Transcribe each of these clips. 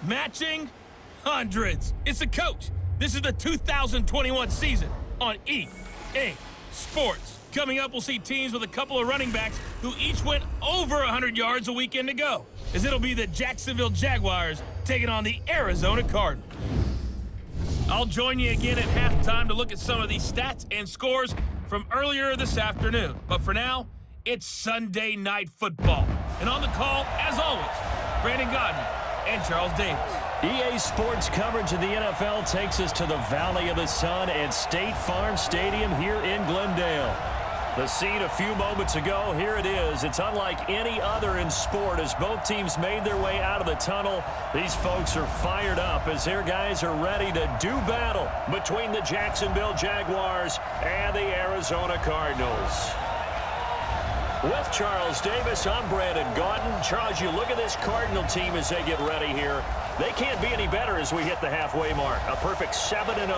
Matching hundreds. It's the coach. This is the 2021 season on EA Sports. Coming up, we'll see teams with a couple of running backs who each went over 100 yards a weekend ago, as it'll be the Jacksonville Jaguars taking on the Arizona Cardinals. I'll join you again at halftime to look at some of these stats and scores from earlier this afternoon. But for now, it's Sunday Night Football. And on the call, as always, Brandon Godden and Charles Davis. EA Sports coverage of the NFL takes us to the Valley of the Sun at State Farm Stadium here in Glendale. The scene a few moments ago, here it is. It's unlike any other in sport as both teams made their way out of the tunnel. These folks are fired up as their guys are ready to do battle between the Jacksonville Jaguars and the Arizona Cardinals. With Charles Davis, I'm Brandon Godden. Charles, you look at this Cardinal team as they get ready here. They can't be any better as we hit the halfway mark. A perfect 7-0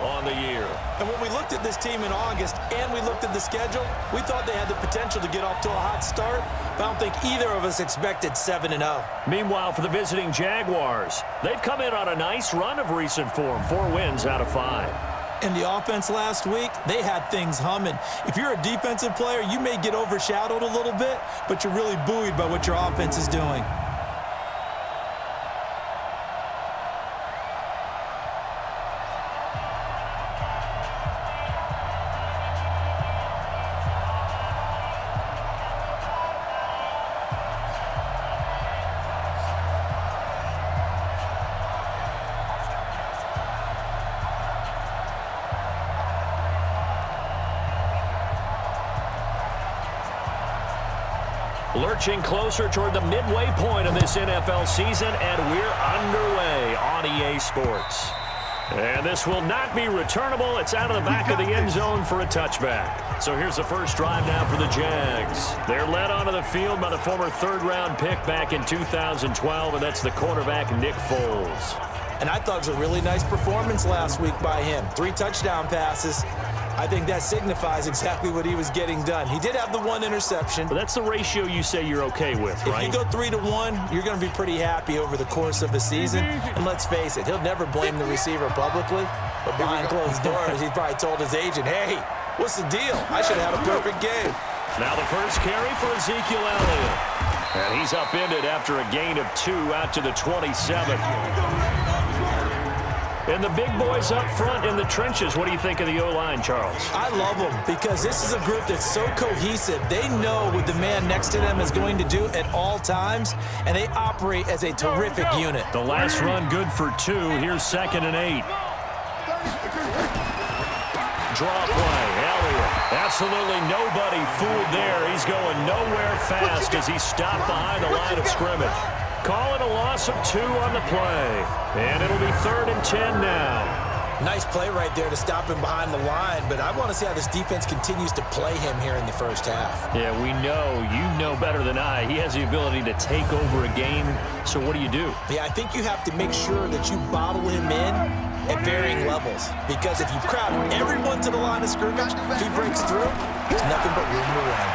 on the year. And when we looked at this team in August and we looked at the schedule, we thought they had the potential to get off to a hot start, but I don't think either of us expected 7-0. Meanwhile, for the visiting Jaguars, they've come in on a nice run of recent form, 4 wins out of 5. In the offense last week, they had things humming. If you're a defensive player, you may get overshadowed a little bit, but you're really buoyed by what your offense is doing. Lurching closer toward the midway point of this NFL season, and we're underway on EA Sports. And this will not be returnable. It's out of the back of the end zone for a touchback. So here's the first drive now for the Jags. They're led onto the field by the former third-round pick back in 2012, and that's the quarterback Nick Foles. And I thought it was a really nice performance last week by him. 3 touchdown passes. I think that signifies exactly what he was getting done. He did have the 1 interception. But that's the ratio you say you're okay with, right? If you go 3-1, you're going to be pretty happy over the course of a season. And let's face it, he'll never blame the receiver publicly. But behind closed doors, he probably told his agent, hey, what's the deal? I should have had a perfect game. Now the first carry for Ezekiel Elliott. And he's upended after a gain of 2 out to the 27. And the big boys up front in the trenches. What do you think of the O-line, Charles? I love them because this is a group that's so cohesive. They know what the man next to them is going to do at all times, and they operate as a terrific unit. The last run good for 2. Here's 2nd and 8. Draw play. Elliott. Absolutely nobody fooled there. He's going nowhere fast as he's stopped behind the line of scrimmage. Calling a loss of 2 on the play. And it'll be 3rd and 10 now. Nice play right there to stop him behind the line, but I want to see how this defense continues to play him here in the first half. Yeah, we know. You know better than I. He has the ability to take over a game, so what do you do? Yeah, I think you have to make sure that you bottle him in at varying levels, because if you crowd everyone to the line of scrimmage, if he breaks through, there's nothing but room to run.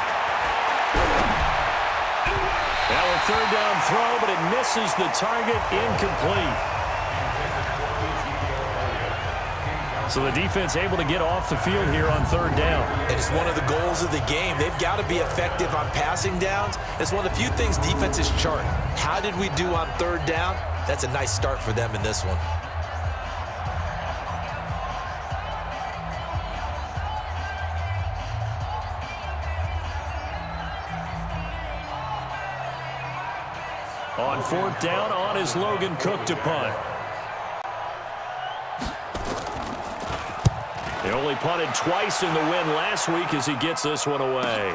Now a 3rd down throw, but it misses the target, incomplete. So the defense able to get off the field here on 3rd down. And it's one of the goals of the game. They've got to be effective on passing downs. It's one of the few things defenses chart. How did we do on 3rd down? That's a nice start for them in this one. On 4th down, on is Logan Cook to punt. They only punted twice in the win last week as he gets this one away.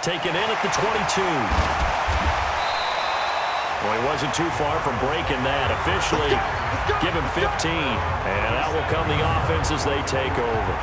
Taken in at the 22. Well, he wasn't too far from breaking that. Officially, give him 15. And out will come the offense as they take over.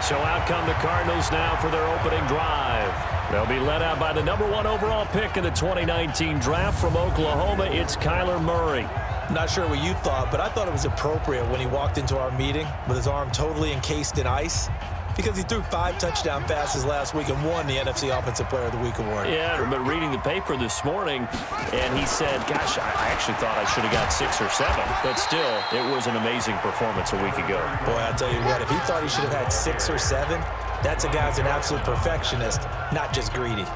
So out come the Cardinals now for their opening drive. They'll be led out by the #1 overall pick in the 2019 draft from Oklahoma. It's Kyler Murray. Not sure what you thought, but I thought it was appropriate when he walked into our meeting with his arm totally encased in ice. Because he threw 5 touchdown passes last week and won the NFC Offensive Player of the Week award. Yeah, but reading the paper this morning, and he said, gosh, I actually thought I should have got 6 or 7. But still, it was an amazing performance a week ago. Boy, I'll tell you what, if he thought he should have had 6 or 7, that's a guy who's an absolute perfectionist, not just greedy.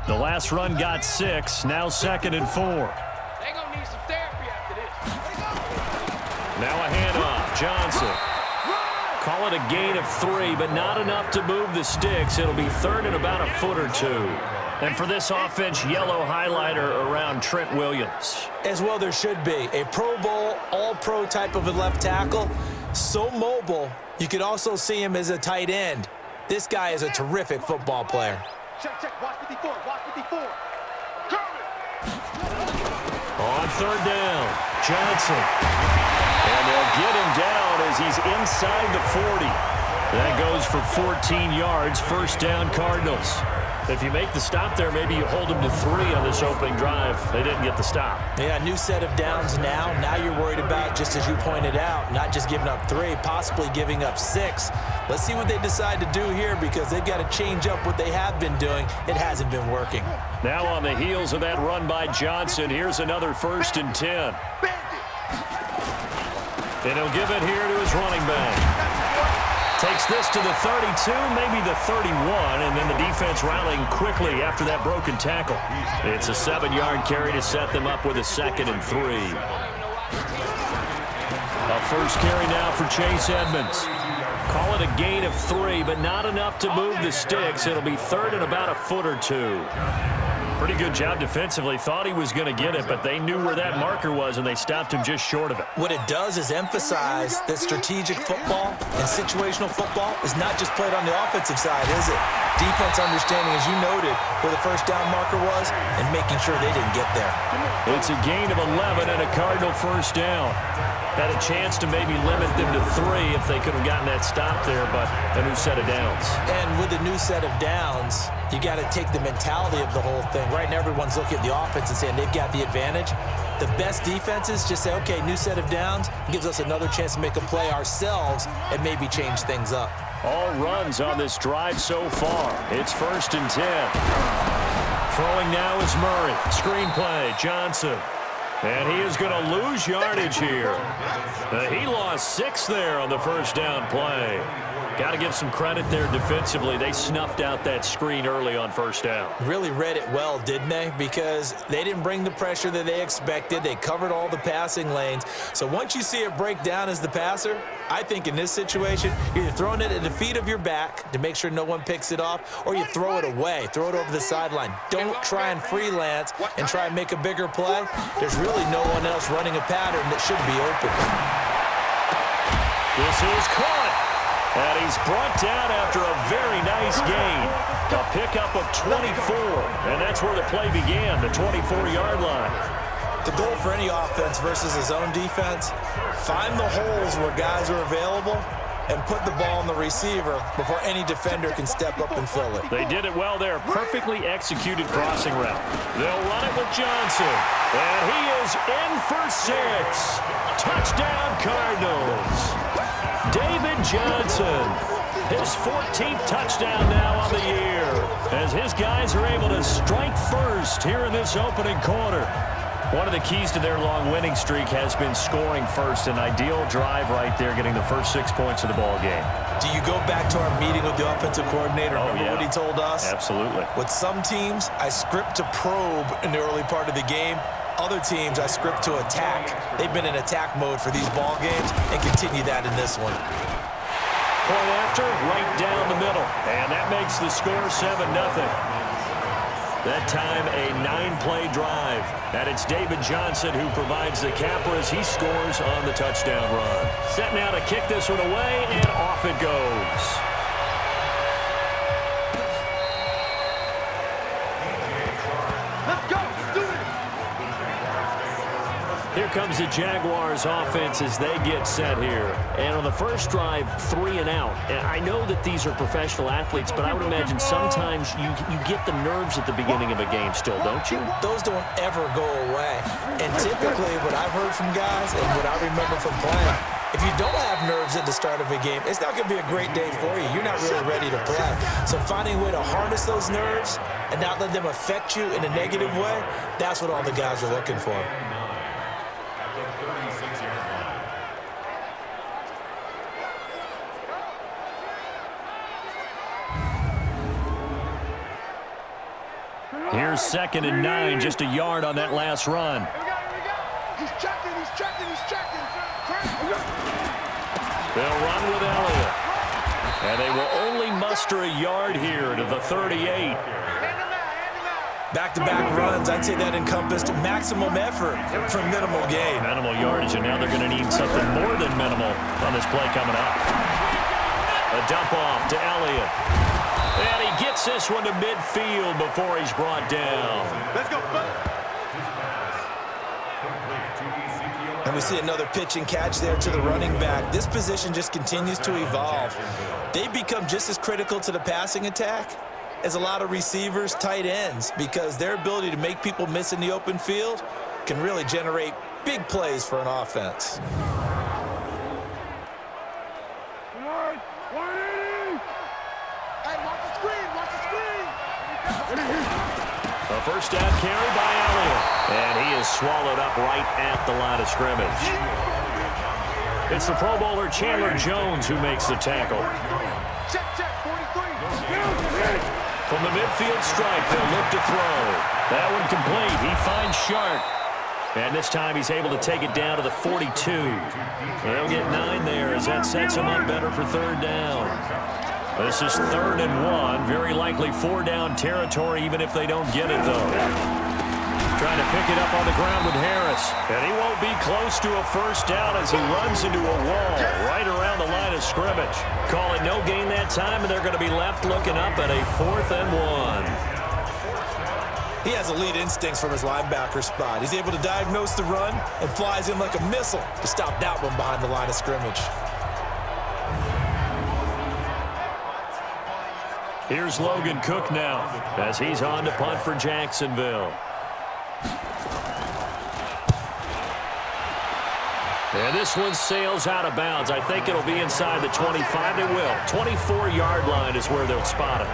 The last run got 6, now 2nd and 4. They're going to need some therapy after this. Now a handoff, Johnson. Call it a gain of 3, but not enough to move the sticks. It'll be 3rd and about a foot or 2. And for this offense, yellow highlighter around Trent Williams. As well there should be. A Pro Bowl, all-pro type of a left tackle. So mobile, you could also see him as a tight end. This guy is a terrific football player. Check. Watch 54. Watch 54. On 3rd down, Johnson. And they'll get him down as he's inside the 40. That goes for 14 yards, 1st down Cardinals. If you make the stop there, maybe you hold them to 3 on this opening drive. They didn't get the stop. Yeah, new set of downs now. Now you're worried about, just as you pointed out, not just giving up 3, possibly giving up 6. Let's see what they decide to do here because they've got to change up what they have been doing. It hasn't been working. Now on the heels of that run by Johnson, here's another 1st and 10. And he'll give it here to his running back. Takes this to the 32, maybe the 31, and then the defense rallying quickly after that broken tackle. It's a 7-yard carry to set them up with a 2nd and 3. A first carry now for Chase Edmonds. Call it a gain of 3, but not enough to move the sticks. It'll be 3rd and about a foot or 2. Pretty good job defensively. Thought he was going to get it, but they knew where that marker was, and they stopped him just short of it. What it does is emphasize that strategic football and situational football is not just played on the offensive side, is it? Defense understanding, as you noted, where the 1st down marker was and making sure they didn't get there. It's a gain of 11 and a Cardinal 1st down. Had a chance to maybe limit them to 3 if they could have gotten that stop there, but a new set of downs. And with a new set of downs, you got to take the mentality of the whole thing. Right now, everyone's looking at the offense and saying they've got the advantage. The best defenses just say, okay, new set of downs, gives us another chance to make a play ourselves and maybe change things up. All runs on this drive so far. It's 1st and 10. Throwing now is Murray. Screenplay, Johnson. And he is going to lose yardage here. He lost 6 there on the 1st down play. Got to give some credit there defensively. They snuffed out that screen early on 1st down. Really read it well, didn't they? Because they didn't bring the pressure that they expected. They covered all the passing lanes. So once you see it break down as the passer, I think in this situation, you're either throwing it at the feet of your back to make sure no one picks it off, or you throw it away, throw it over the sideline. Don't try and freelance and try and make a bigger play. There's really no one else running a pattern that should be open. This is caught. And he's brought down after a very nice gain. A pickup of 24. And that's where the play began, the 24-yard line. The goal for any offense versus a zone defense, find the holes where guys are available and put the ball on the receiver before any defender can step up and fill it. They did it well there. Perfectly executed crossing route. They'll run it with Johnson. And he is in for 6. Touchdown, Cardinals. David Johnson, his 14th touchdown now on the year, as his guys are able to strike first here in this opening quarter. One of the keys to their long winning streak has been scoring first. An ideal drive right there, getting the first 6 points of the ball game. Do you go back to our meeting with the offensive coordinator? Remember what he told us? Absolutely. With some teams, I script to probe in the early part of the game. Other teams, I script to attack. They've been in attack mode for these ball games and continue that in this one. Point after, right down the middle. And that makes the score 7-0. That time, a 9-play drive. And it's David Johnson who provides the capper as he scores on the touchdown run. Set now to kick this one away, and off it goes. Let's go. Let's do it. Here comes the Jaguars offense as they get set here. And on the first drive, 3 and out. And I know that these are professional athletes, but I would imagine sometimes you get the nerves at the beginning of a game still, don't you? Those don't ever go away. And typically what I've heard from guys and what I remember from playing, if you don't have nerves at the start of a game, it's not going to be a great day for you. You're not really ready to play. So finding a way to harness those nerves and not let them affect you in a negative way, that's what all the guys are looking for. Here's 2nd and 9, just a yard on that last run. He's checking, he's checking, he's checking. They'll run with Elliott. And they will only muster a yard here to the 38. Back-to-back runs, I'd say that encompassed maximum effort for minimal gain. Minimal yardage, and now they're going to need something more than minimal on this play coming up. A dump off to Elliott. And he gets this one to midfield before he's brought down. Let's go, And we see another pitch and catch there to the running back. This position just continues to evolve. They become just as critical to the passing attack as a lot of receivers, tight ends, because their ability to make people miss in the open field can really generate big plays for an offense. A first down carry by Elliott. And he is swallowed up right at the line of scrimmage. It's the Pro Bowler Chandler Jones who makes the tackle. Check, 43. From the midfield stripe, they'll look to throw. That one complete. He finds Sharp. And this time he's able to take it down to the 42. They'll get 9 there as that sets him up better for 3rd down. This is 3rd and 1. Very likely 4-down territory even if they don't get it, though. Trying to pick it up on the ground with Harris. And he won't be close to a first down as he runs into a wall right around the line of scrimmage. Call it no gain that time, and they're going to be left looking up at a 4th and 1. He has elite instincts from his linebacker spot. He's able to diagnose the run and flies in like a missile to stop that one behind the line of scrimmage. Here's Logan Cook now as he's on to punt for Jacksonville. And this one sails out of bounds. I think it'll be inside the 25. It will. 24-yard line is where they'll spot him.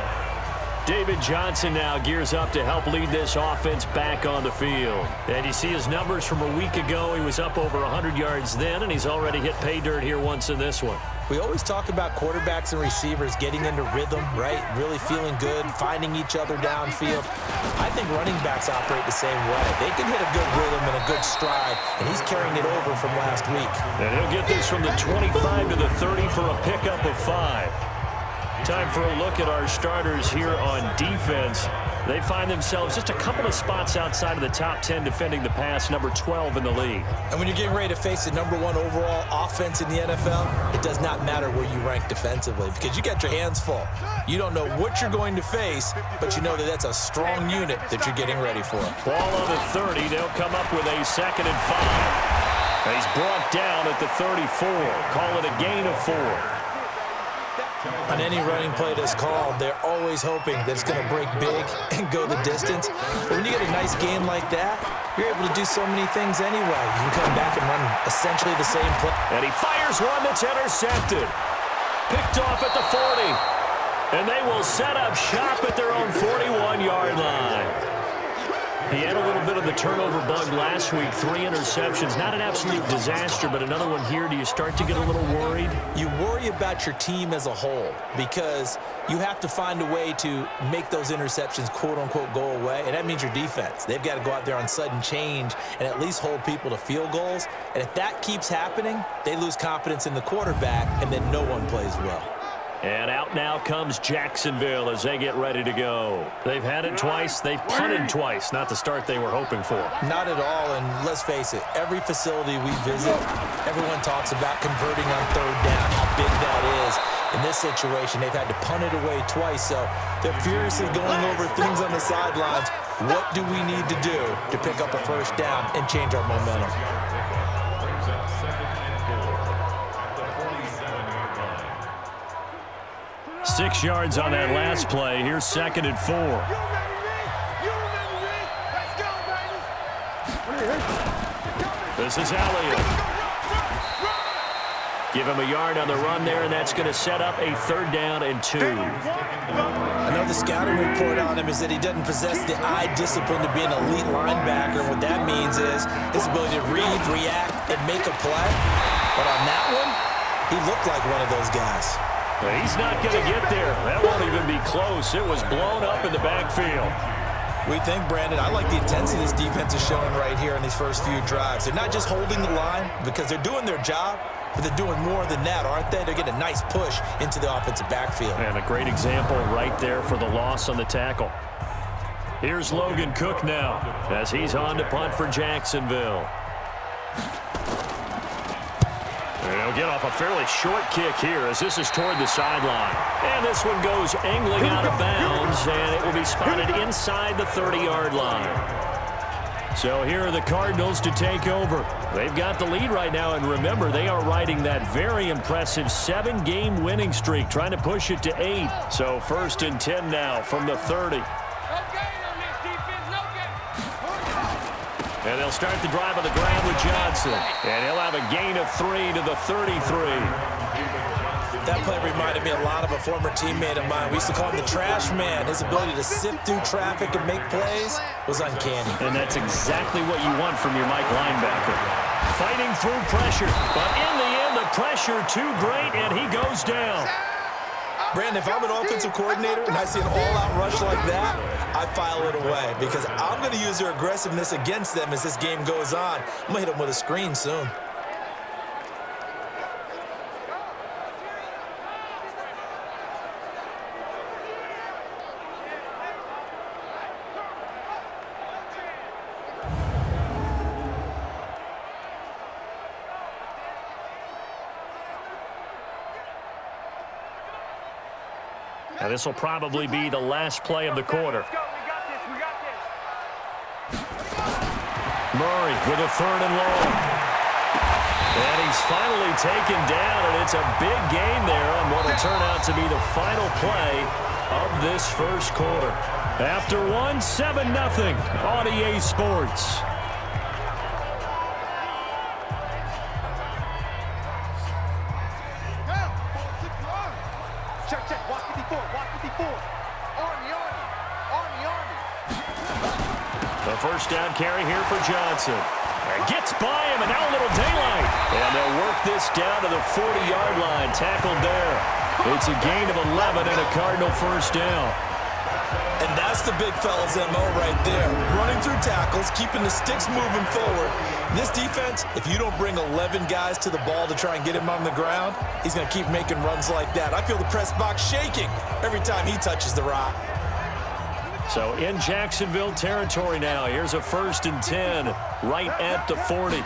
David Johnson now gears up to help lead this offense back on the field. And you see his numbers from a week ago. He was up over 100 yards then, and he's already hit pay dirt here once in this one. We always talk about quarterbacks and receivers getting into rhythm, right? Really feeling good, finding each other downfield. I think running backs operate the same way. They can hit a good rhythm and a good stride, and he's carrying it over from last week. And he'll get this from the 25 to the 30 for a pickup of 5. Time for a look at our starters here on defense. They find themselves just a couple of spots outside of the top 10 defending the pass, number 12 in the league. And when you're getting ready to face the #1 overall offense in the NFL, it does not matter where you rank defensively because you got your hands full. You don't know what you're going to face, but you know that that's a strong unit that you're getting ready for. Ball on the 30. They'll come up with a 2nd and 5. And he's brought down at the 34. Call it a gain of 4. On any running play that's called, they're always hoping that it's going to break big and go the distance. But when you get a nice gain like that, you're able to do so many things anyway. You can come back and run essentially the same play. And he fires one that's intercepted. Picked off at the 40. And they will set up shop at their own 41-yard line. He had a little bit of the turnover bug last week, 3 interceptions. Not an absolute disaster, but another one here. Do you start to get a little worried? You worry about your team as a whole because you have to find a way to make those interceptions, quote-unquote, go away, and that means your defense. They've got to go out there on sudden change and at least hold people to field goals. And if that keeps happening, they lose confidence in the quarterback, and then no one plays well. And out now comes Jacksonville as they get ready to go. They've had it twice. They've punted twice. Not the start they were hoping for. Not at all, and let's face it, every facility we visit, everyone talks about converting on 3rd down, how big that is. In this situation, they've had to punt it away twice, so they're furiously going over things on the sidelines. What do we need to do to pick up a 1st down and change our momentum? 6 yards on that last play. Here's 2nd and 4. This is Elliott. Give him a yard on the run there, and that's going to set up a 3rd down and 2. I know the scouting report on him is that he doesn't possess the eye discipline to be an elite linebacker. What that means is his ability to read, react, and make a play. But on that one, he looked like one of those guys. He's not going to get there. That won't even be close. It was blown up in the backfield. We think, Brandon, I like the intensity this defense is showing right here in these first few drives. They're not just holding the line because they're doing their job, but they're doing more than that, aren't they? They're getting a nice push into the offensive backfield. And a great example right there for the loss on the tackle. Here's Logan Cook now as he's on to punt for Jacksonville. And he'll get off a fairly short kick here as this is toward the sideline. And this one goes angling out of bounds, and it will be spotted inside the 30-yard line. So here are the Cardinals to take over. They've got the lead right now, and remember, they are riding that very impressive 7-game winning streak, trying to push it to 8. So 1st and 10 now from the 30. And they'll start the drive on the ground with Johnson. And he'll have a gain of 3 to the 33. That play reminded me a lot of a former teammate of mine. We used to call him the trash man. His ability to sift through traffic and make plays was uncanny. And that's exactly what you want from your Mike linebacker. Fighting through pressure. But in the end, the pressure too great, and he goes down. Brandon, if I'm an offensive coordinator and I see an all-out rush like that, I file it away because I'm going to use their aggressiveness against them as this game goes on. I'm going to hit them with a screen soon. Now this will probably be the last play of the quarter. Murray with a 3rd and long. And he's finally taken down, and it's a big gain there on what will turn out to be the final play of this first quarter. After one, 7-0 on EA Sports. First down carry here for Johnson. And gets by him, and now a little daylight. And they'll work this down to the 40-yard line. Tackled there. It's a gain of 11 and a Cardinal first down. And that's the big fella's MO right there. Running through tackles, keeping the sticks moving forward. This defense, if you don't bring 11 guys to the ball to try and get him on the ground, he's going to keep making runs like that. I feel the press box shaking every time he touches the rock. So in Jacksonville territory now. Here's a 1st and 10 right at the 40.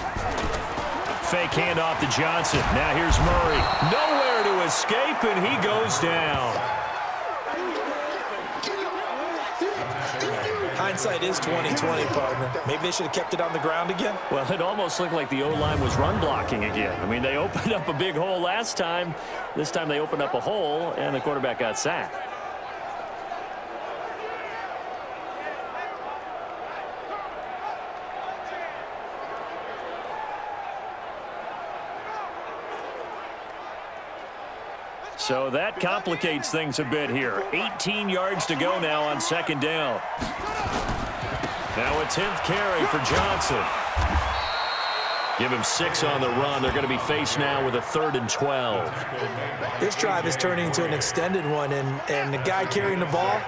Fake handoff to Johnson. Now here's Murray. Nowhere to escape, and he goes down. Hindsight is 20/20, partner. Maybe they should have kept it on the ground again. Well, it almost looked like the O-line was run blocking again. I mean, they opened up a big hole last time. This time they opened up a hole, and the quarterback got sacked. So that complicates things a bit here. 18 yards to go now on 2nd down. Now a 10th carry for Johnson. Give him 6 on the run. They're going to be faced now with a 3rd and 12. This drive is turning into an extended one, and the guy carrying the ball,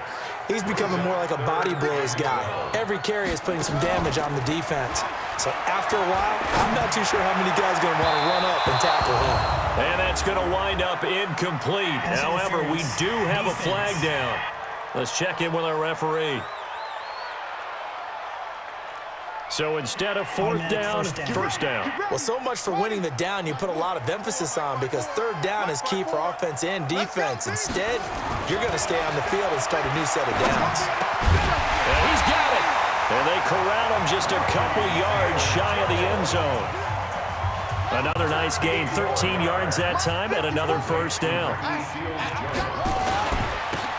he's becoming more like a body blows guy. Every carry is putting some damage on the defense. So after a while, I'm not too sure how many guys are going to want to run up and tackle him. And that's going to wind up incomplete. However, we do have a flag down. Let's check in with our referee. So instead of 4th down, 1st down. Well, so much for winning the down you put a lot of emphasis on because 3rd down is key for offense and defense. Instead, you're going to stay on the field and start a new set of downs. And he's got it. And they corral him just a couple yards shy of the end zone. Another nice gain, 13 yards that time, and another 1st down.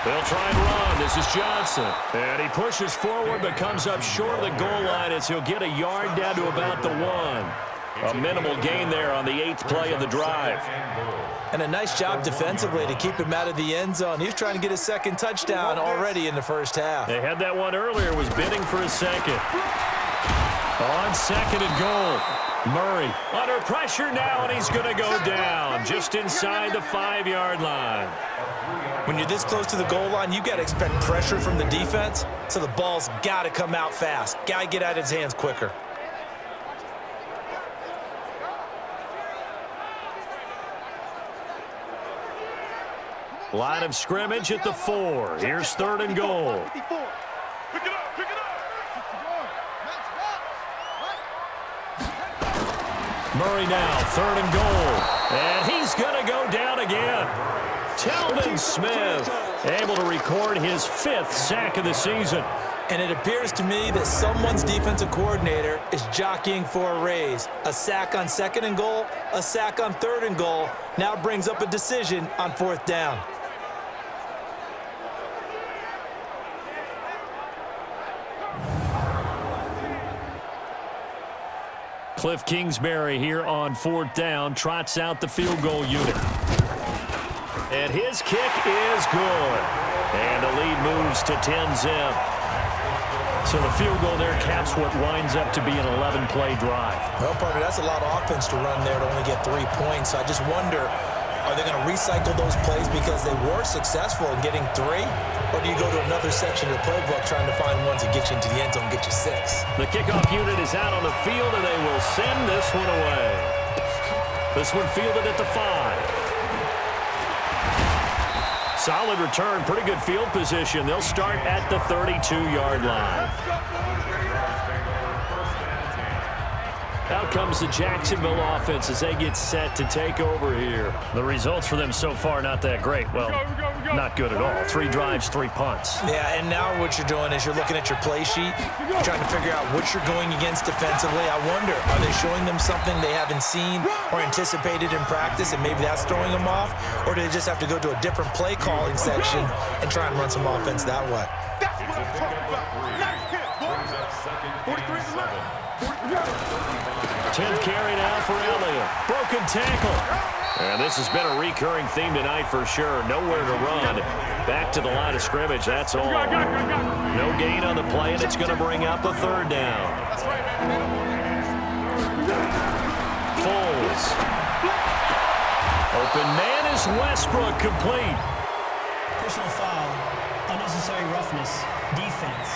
They'll try and run. This is Johnson. And he pushes forward but comes up short of the goal line as he'll get a yard down to about the 1. A minimal gain there on the 8th play of the drive. And a nice job defensively to keep him out of the end zone. He was trying to get his second touchdown already in the first half. They had that one earlier, was bidding for a second. On 2nd and goal. Murray under pressure now, and he's going to go down just inside the 5-yard line. When you're this close to the goal line, you got to expect pressure from the defense, so the ball's got to come out fast. Got to get out of his hands quicker. Line of scrimmage at the 4. Here's 3rd and goal. Pick it up, pick it up. Murray now, 3rd and goal. And he's going to go down again. Telvin Smith able to record his 5th sack of the season. And it appears to me that someone's defensive coordinator is jockeying for a raise. A sack on 2nd and goal, a sack on 3rd and goal. Now brings up a decision on 4th down. Cliff Kingsbury here on 4th down, trots out the field goal unit. And his kick is good. And the lead moves to 10-zip. So the field goal there caps what winds up to be an 11-play drive. Well, partner, that's a lot of offense to run there to only get 3 points. So I just wonder, are they going to recycle those plays because they were successful in getting 3? Or do you go to another section of the playbook trying to find ones that get you into the end zone and get you 6? The kickoff unit is out on the field, and they will send this one away. This one fielded at the 5. Solid return, pretty good field position. They'll start at the 32-yard line. Out comes the Jacksonville offense as they get set to take over here. The results for them so far not that great. Well, not good at all. 3 drives, 3 punts. Yeah, and now what you're doing is you're looking at your play sheet, trying to figure out what you're going against defensively. I wonder, are they showing them something they haven't seen or anticipated in practice, and maybe that's throwing them off? Or do they just have to go to a different play calling section and try and run some offense that way? That's what I'm talking about. Nice hit, boy. 43-11. 10th carry now for Elliott. Broken tackle. And this has been a recurring theme tonight for sure. Nowhere to run. Back to the line of scrimmage, that's all. No gain on the play, and it's going to bring up a 3rd down. Foles. Open man is Westbrook, complete. Personal foul, unnecessary roughness, defense.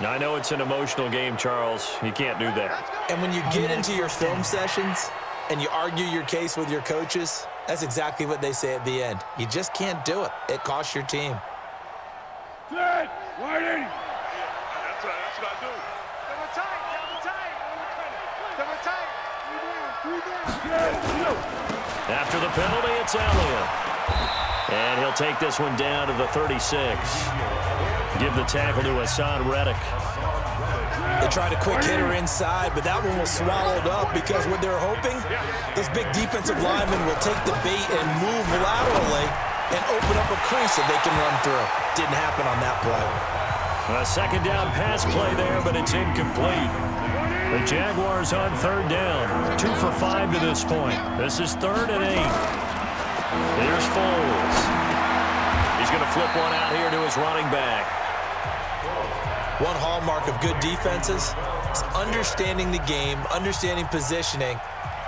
I know it's an emotional game, Charles. You can't do that. And when you get into your film sessions and you argue your case with your coaches, that's exactly what they say at the end. You just can't do it. It costs your team. Good. Wide 80. That's what I do. Double tight. Double tight. 3 down. After the penalty, it's Elliott. And he'll take this one down to the 36. Give the tackle to Hassan Reddick. They tried a quick hitter inside, but that one was swallowed up because what they're hoping, those big defensive linemen will take the bait and move laterally and open up a crease that they can run through. Didn't happen on that play. A 2nd down pass play there, but it's incomplete. The Jaguars on 3rd down. 2 for 5 to this point. This is 3rd and 8. Here's Foles. He's going to flip one out here to his running back. One hallmark of good defenses is understanding the game, understanding positioning,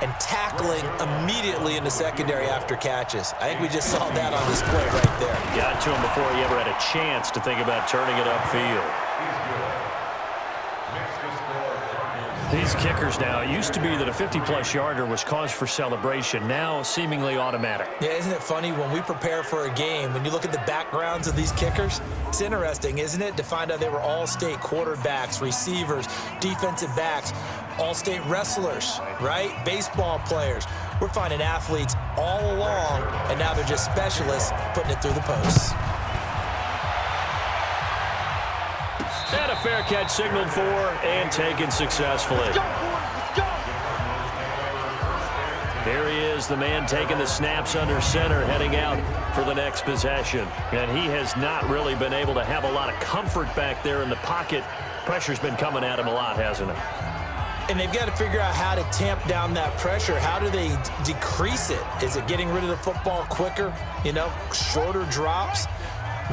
and tackling immediately in the secondary after catches. I think we just saw that on display right there. Got to him before he ever had a chance to think about turning it upfield. These kickers now, it used to be that a 50-plus yarder was cause for celebration. Now, seemingly automatic. Yeah, isn't it funny when we prepare for a game, when you look at the backgrounds of these kickers, it's interesting, isn't it, to find out they were all-state quarterbacks, receivers, defensive backs, all-state wrestlers, right? Baseball players. We're finding athletes all along, and now they're just specialists putting it through the posts. And a fair catch signaled for and taken successfully. Let's go, boy. Let's go. Here he is, the man taking the snaps under center, heading out for the next possession. And he has not really been able to have a lot of comfort back there in the pocket. Pressure's been coming at him a lot, hasn't it? And they've got to figure out how to tamp down that pressure. How do they decrease it? Is it getting rid of the football quicker? You know, shorter drops?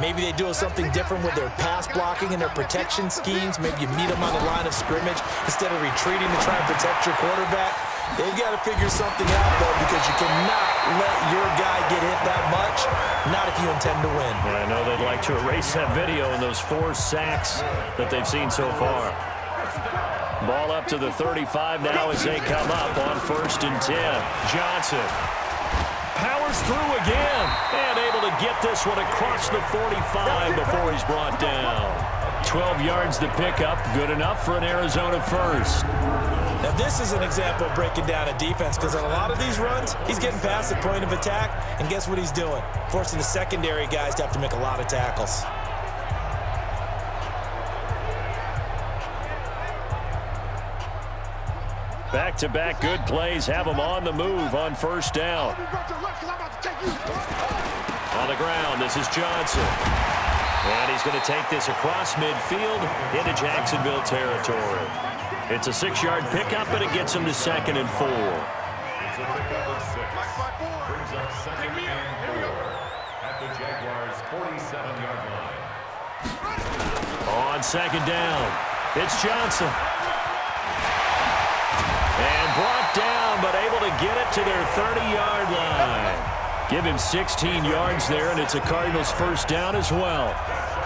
Maybe they do something different with their pass blocking and their protection schemes. Maybe you meet them on the line of scrimmage instead of retreating to try and protect your quarterback. They've got to figure something out, though, because you cannot let your guy get hit that much, not if you intend to win. Yeah, I know they'd like to erase that video and those 4 sacks that they've seen so far. Ball up to the 35 now as they come up on 1st and 10. Johnson powers through again and able to get this one across the 45 before he's brought down. 12 yards to pick up, good enough for an Arizona first. Now, this is an example of breaking down a defense, because on a lot of these runs, he's getting past the point of attack, and guess what he's doing? Forcing the secondary guys to have to make a lot of tackles. Back-to-back good plays have him on the move on 1st down. On the ground, this is Johnson. And he's going to take this across midfield into Jacksonville territory. It's a 6-yard pickup, but it gets him to 2nd and 4. It's a pickup of 6. Brings up 2nd and 4 at the Jaguars' 47-yard line. On 2nd down, it's Johnson. And brought down, but able to get it to their 30-yard line. Give him 16 yards there, and it's a Cardinals first down as well.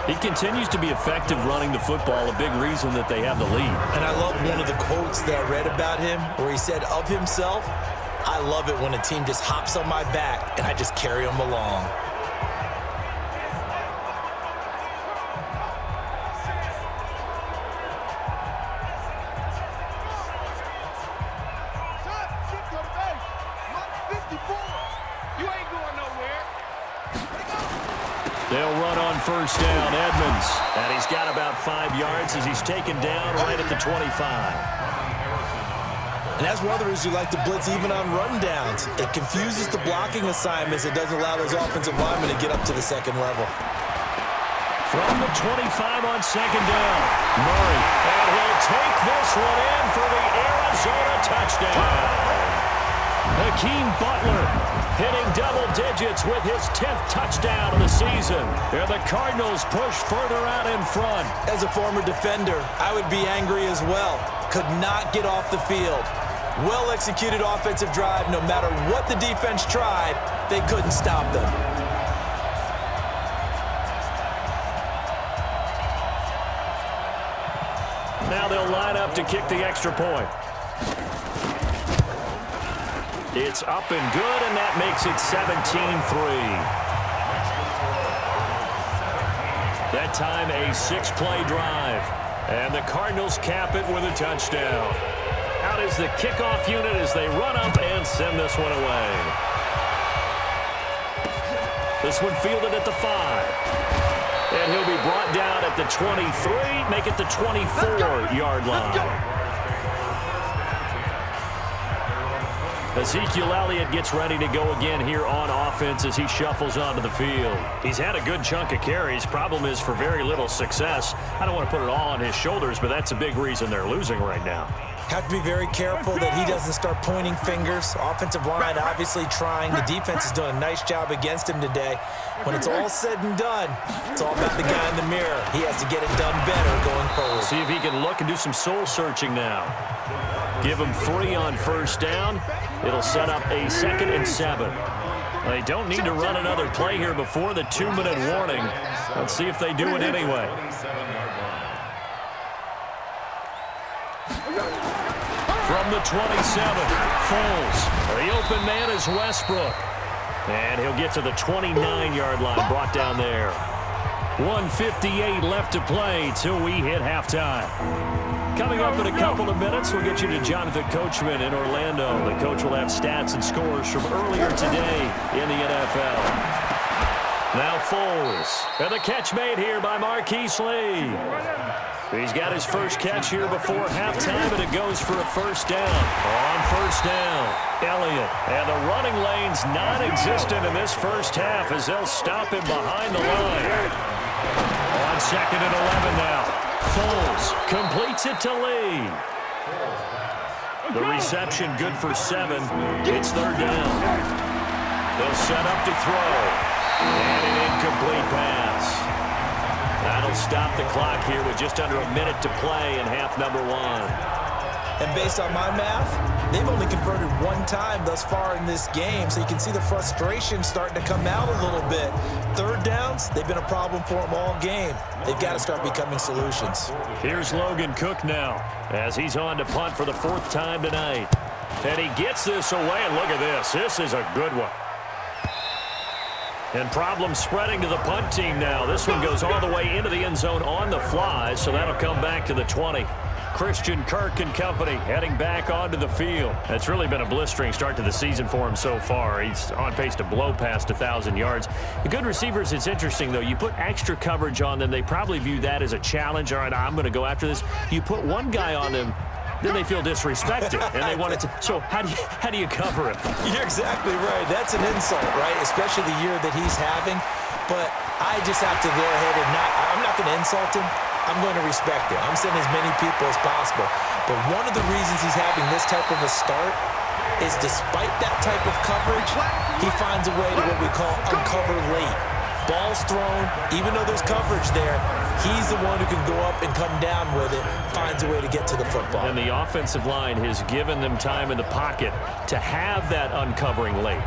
He continues to be effective running the football, a big reason that they have the lead. And I love one of the quotes that I read about him where he said of himself, "I love it when a team just hops on my back and I just carry them along." They'll run on 1st down, Edmonds. And he's got about 5 yards as he's taken down right at the 25. And that's one of the reasons you like to blitz even on rundowns. It confuses the blocking assignments. It doesn't allow those offensive linemen to get up to the 2nd level. From the 25 on 2nd down, Murray. And he'll take this one in for the Arizona touchdown. Hakeem Butler hitting double digits with his 10th touchdown of the season. And the Cardinals push further out in front. As a former defender, I would be angry as well. Could not get off the field. Well-executed offensive drive. No matter what the defense tried, they couldn't stop them. Now they'll line up to kick the extra point. It's up and good, and that makes it 17-3. That time a 6-play drive, and the Cardinals cap it with a touchdown. Out is the kickoff unit as they run up and send this one away. This one fielded at the 5. And he'll be brought down at the 23, make it the 24-yard line. Ezekiel Elliott gets ready to go again here on offense as he shuffles onto the field. He's had a good chunk of carries. Problem is for very little success. I don't want to put it all on his shoulders, but that's a big reason they're losing right now. Have to be very careful that he doesn't start pointing fingers. Offensive line obviously trying. The defense is doing a nice job against him today. When it's all said and done, it's all about the guy in the mirror. He has to get it done better going forward. See if he can look and do some soul searching now. Give him 3 on 1st down. It'll set up a 2nd and 7. They don't need to run another play here before the 2-minute warning. Let's see if they do it anyway. From the 27, Foles. The open man is Westbrook. And he'll get to the 29-yard line, brought down there. 1:58 left to play till we hit halftime. Coming up in a couple of minutes, we'll get you to Jonathan Coachman in Orlando. The coach will have stats and scores from earlier today in the NFL. Now Foles. And the catch made here by Marquise Lee. He's got his first catch here before halftime, and it goes for a first down. On first down, Elliott. And the running lane's non-existent in this first half as they'll stop him behind the line. On second and 11 now. Foles completes it to Lee. The reception good for 7. It's third down. They'll set up to throw. And an incomplete pass. That'll stop the clock here with just under a minute to play in half number 1. And based on my math, they've only converted one time thus far in this game, so you can see the frustration starting to come out a little bit. Third downs, they've been a problem for them all game. They've got to start becoming solutions. Here's Logan Cook now as he's on to punt for the 4th time tonight. And he gets this away, and look at this. This is a good one. And problems spreading to the punt team now. This one goes all the way into the end zone on the fly, so that'll come back to the 20. Christian Kirk and company heading back onto the field. It's really been a blistering start to the season for him so far. He's on pace to blow past 1,000 yards. The good receivers, it's interesting, though. You put extra coverage on them, they probably view that as a challenge. All right, I'm going to go after this. You put one guy on them, then they feel disrespected, and they want it to. So how do you cover it? You're exactly right. That's an insult, right? Especially the year that he's having. But I just have to go ahead and I'm not going to insult him. I'm going to respect it. I'm sending as many people as possible. But one of the reasons he's having this type of a start is despite that type of coverage, he finds a way to what we call uncover late. Ball's thrown, even though there's coverage there, he's the one who can go up and come down with it, finds a way to get to the football. And the offensive line has given them time in the pocket to have that uncovering late.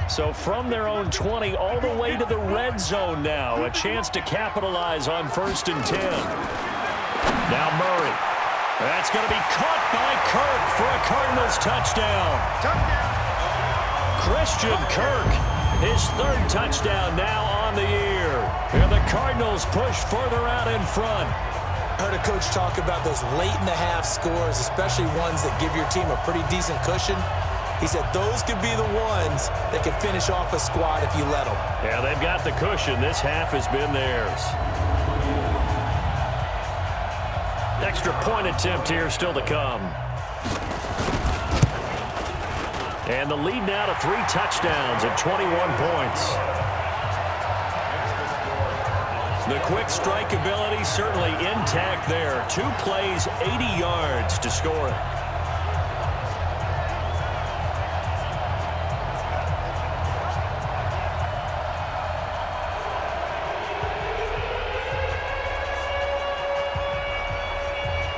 So from their own 20 all the way to the red zone now. A chance to capitalize on 1st and 10. Now Murray. That's going to be caught by Kirk for a Cardinals touchdown. Christian Kirk, his 3rd touchdown now on the year. And the Cardinals push further out in front. I heard a coach talk about those late-in-the-half scores, especially ones that give your team a pretty decent cushion. He said those could be the ones that can finish off a squad if you let them. Yeah, they've got the cushion. This half has been theirs. Extra point attempt here still to come. And the lead now to 3 touchdowns and 21 points. The quick strike ability certainly intact there. 2 plays, 80 yards to score it.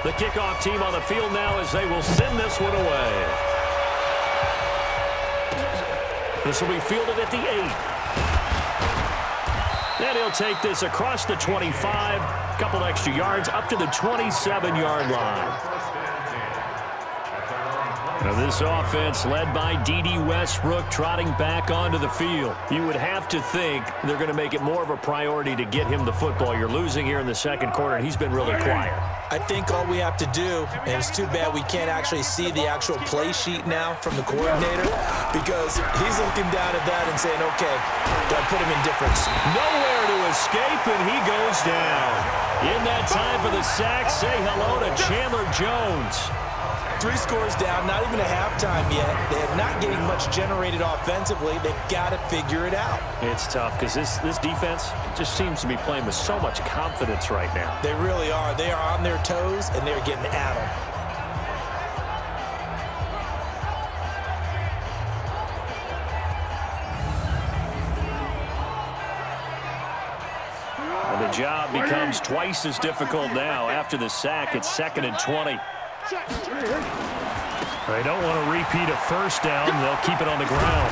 The kickoff team on the field now as they will send this one away. This will be fielded at the 8. And he'll take this across the 25, a couple extra yards up to the 27-yard line. Now this offense led by D.D. Westbrook trotting back onto the field. You would have to think they're going to make it more of a priority to get him the football. You're losing here in the second quarter, and he's been really quiet. I think all we have to do, and it's too bad we can't actually see the actual play sheet now from the coordinator, because he's looking down at that and saying, okay, do I put him in difference? Nowhere to escape, and he goes down. In that time for the sack, say hello to Chandler Jones. 3 scores down, not even a halftime yet. They're not getting much generated offensively. They've got to figure it out. It's tough because this defense just seems to be playing with so much confidence right now. They really are. They are on their toes, and they're getting at them. And the job becomes twice as difficult now after the sack. It's 2nd and 20. They don't want to repeat a first down. They'll keep it on the ground.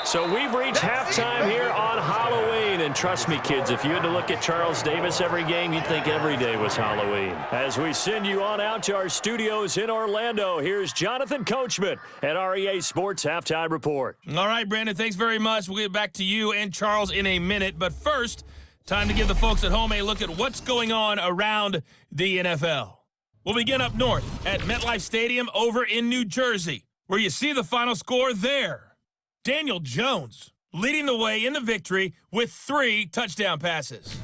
So we've reached halftime here on Halloween. And trust me, kids, if you had to look at Charles Davis every game, you'd think every day was Halloween. As we send you on out to our studios in Orlando, here's Jonathan Coachman at REA Sports Halftime Report. All right, Brandon, thanks very much. We'll get back to you and Charles in a minute. But first, time to give the folks at home a look at what's going on around the NFL. We'll begin up north at MetLife Stadium over in New Jersey, where you see the final score there. Daniel Jones leading the way in the victory with 3 touchdown passes.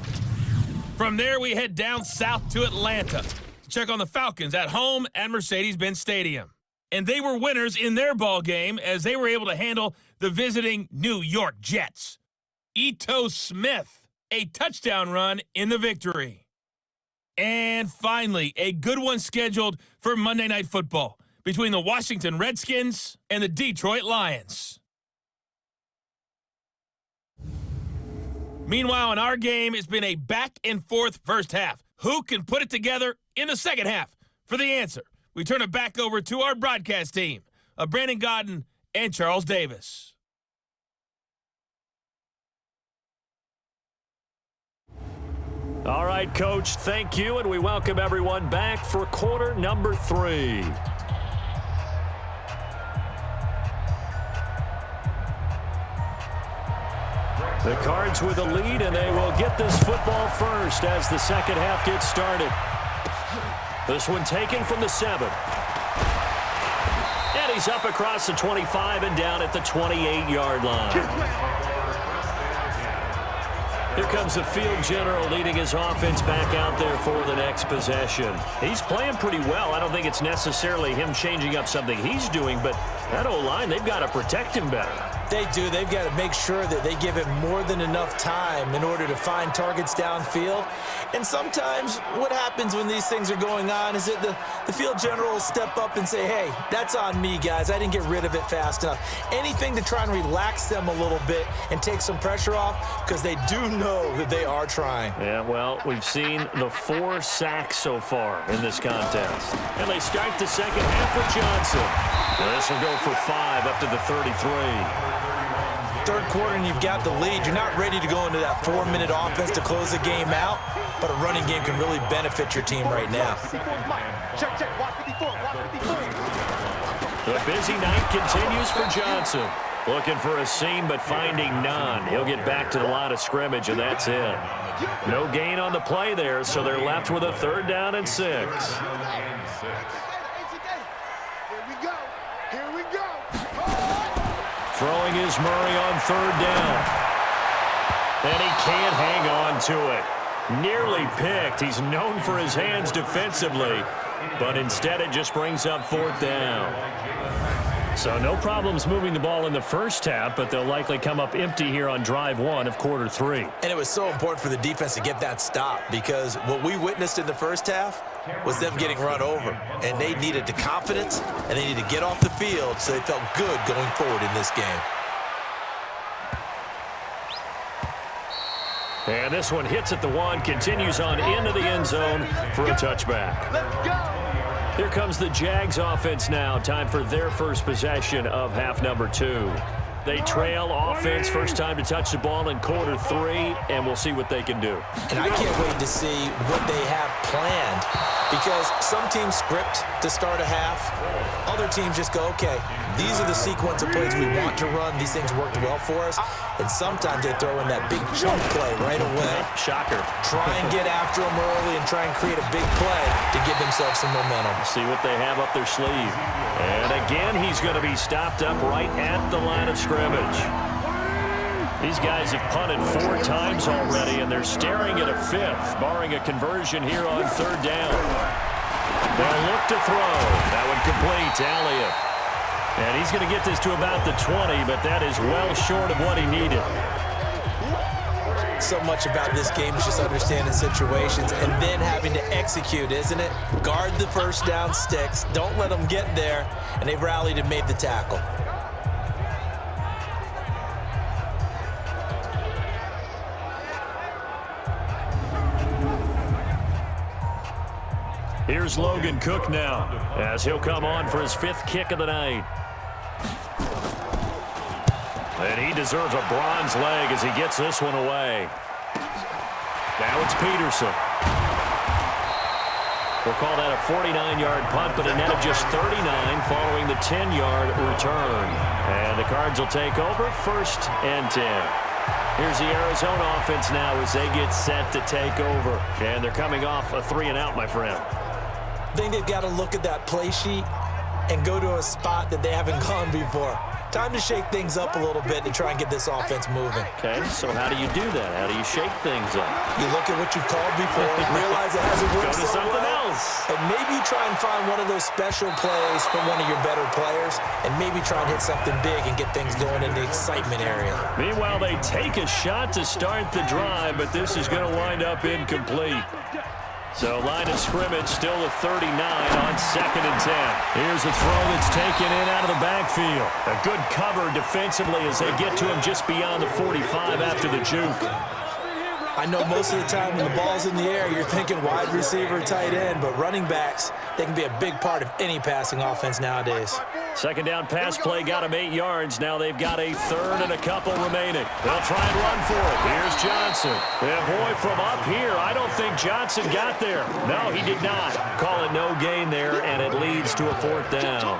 From there, we head down south to Atlanta to check on the Falcons at home at Mercedes-Benz Stadium. And they were winners in their ball game as they were able to handle the visiting New York Jets. Ito Smith, a touchdown run in the victory. And finally, a good one scheduled for Monday Night Football between the Washington Redskins and the Detroit Lions. Meanwhile, in our game, it's been a back-and-forth first half. Who can put it together in the second half? For the answer, we turn it back over to our broadcast team of Brandon Godden and Charles Davis. All right, Coach, thank you, and we welcome everyone back for quarter number 3. The Cards with a lead, and they will get this football first as the second half gets started. This one taken from the 7. And he's up across the 25 and down at the 28-yard line. Here comes the field general leading his offense back out there for the next possession. He's playing pretty well. I don't think it's necessarily him changing up something he's doing, but that O-line, they've got to protect him better. They do. They've got to make sure that they give him more than enough time in order to find targets downfield. And sometimes what happens when these things are going on is that the field general will step up and say, hey, that's on me, guys. I didn't get rid of it fast enough. Anything to try and relax them a little bit and take some pressure off, because they do know that they are trying. Yeah, well, we've seen the 4 sacks so far in this contest. And they start the second half with Johnson. This will go for 5 up to the 33. Third quarter and you've got the lead. You're not ready to go into that 4-minute offense to close the game out, but a running game can really benefit your team right now. The busy night continues for Johnson. Looking for a seam, but finding none. He'll get back to the line of scrimmage, and that's it. No gain on the play there, so they're left with a 3rd down and 6. Throwing is Murray on 3rd down. And he can't hang on to it. Nearly picked. He's known for his hands defensively, but instead it just brings up 4th down. So no problems moving the ball in the first half, but they'll likely come up empty here on drive 1 of quarter 3. And it was so important for the defense to get that stop, because what we witnessed in the first half was them getting run over. And they needed the confidence, and they needed to get off the field so they felt good going forward in this game. And this one hits at the 1, continues on into the end zone for a touchback. Let's go. Here comes the Jags offense now. Time for their first possession of half number 2. They trail offense, first time to touch the ball in quarter 3, and we'll see what they can do. And I can't wait to see what they have planned, because some teams script to start a half. Other teams just go, okay, these are the sequence of plays we want to run. These things worked well for us. And sometimes they throw in that big chunk play right away. Shocker. Try and get after them early and try and create a big play to give themselves some momentum. See what they have up their sleeve. And again, he's going to be stopped up right at the line of scrimmage. These guys have punted 4 times already, and they're staring at a 5th, barring a conversion here on 3rd down. They'll look to throw. That one complete to Elliott. And he's going to get this to about the 20, but that is well short of what he needed. So much about this game is just understanding situations and then having to execute, isn't it? Guard the first down sticks. Don't let them get there. And they've rallied and made the tackle. Here's Logan Cook now, as he'll come on for his 5th kick of the night. And he deserves a bronze leg as he gets this one away. Now it's Peterson. We'll call that a 49-yard punt, but a net of just 39 following the 10-yard return. And the Cards will take over 1st and 10. Here's the Arizona offense now as they get set to take over. And they're coming off a 3-and-out, my friend. I think they've got to look at that play sheet and go to a spot that they haven't gone before. Time to shake things up a little bit to try and get this offense moving. Okay, so how do you do that? How do you shake things up? You look at what you've called before, realize it hasn't worked Go to so something well, else. and maybe try and find one of those special plays from one of your better players, and maybe try and hit something big and get things going in the excitement area. Meanwhile, they take a shot to start the drive, but this is going to wind up incomplete. So line of scrimmage still a 39 on 2nd and 10. Here's a throw that's taken in out of the backfield. A good cover defensively as they get to him just beyond the 45 after the juke. I know most of the time when the ball's in the air, you're thinking wide receiver, tight end, but running backs, they can be a big part of any passing offense nowadays. 2nd down pass play got him 8 yards. Now they've got a 3rd and a couple remaining. They'll try and run for it. Here's Johnson. And boy, from up here, I don't think Johnson got there. No, he did not. Call it no gain there, and it leads to a 4th down.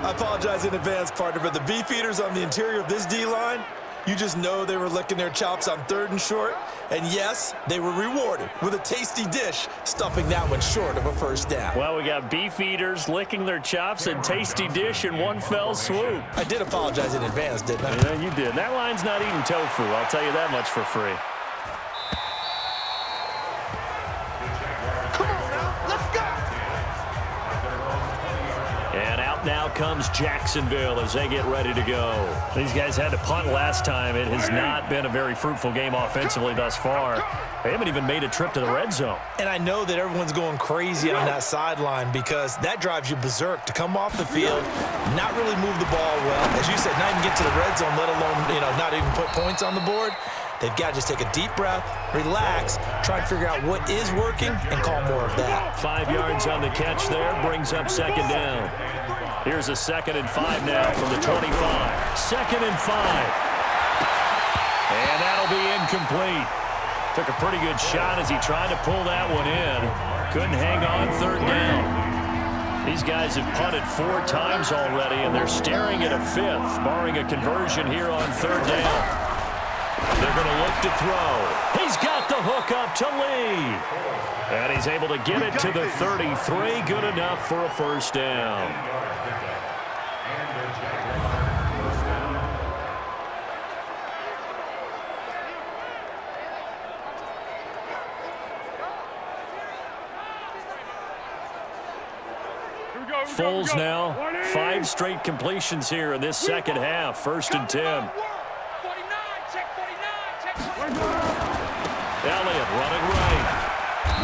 I apologize in advance, partner, but the beefeaters on the interior of this D-line, you just know they were licking their chops on 3rd and short. And yes, they were rewarded with a tasty dish, stuffing that one short of a 1st down. Well, we got beef eaters licking their chops and tasty dish in one fell swoop. I did apologize in advance, didn't I? Yeah, you did. That line's not eating tofu. I'll tell you that much for free. Come on now, let's go! And out now comes Jacksonville as they get ready to go. These guys had to punt last time. It has not been a very fruitful game offensively thus far. They haven't even made a trip to the red zone. And I know that everyone's going crazy on that sideline because that drives you berserk to come off the field, not really move the ball well. As you said, not even get to the red zone, let alone, not even put points on the board. They've got to just take a deep breath, relax, try and figure out what is working, and call more of that. 5 yards on the catch there, brings up 2nd down. Here's a 2nd and 5 now from the 25. 2nd and 5. And that'll be incomplete. Took a pretty good shot as he tried to pull that one in. Couldn't hang on 3rd down. These guys have punted 4 times already, and they're staring at a 5th, barring a conversion here on 3rd down. They're going to look to throw. He's got the hook up to Lee. And he's able to get it to the 33. Good enough for a 1st down. Foles now. 5 straight completions here in this 2nd half. 1st and 10. Elliott running right.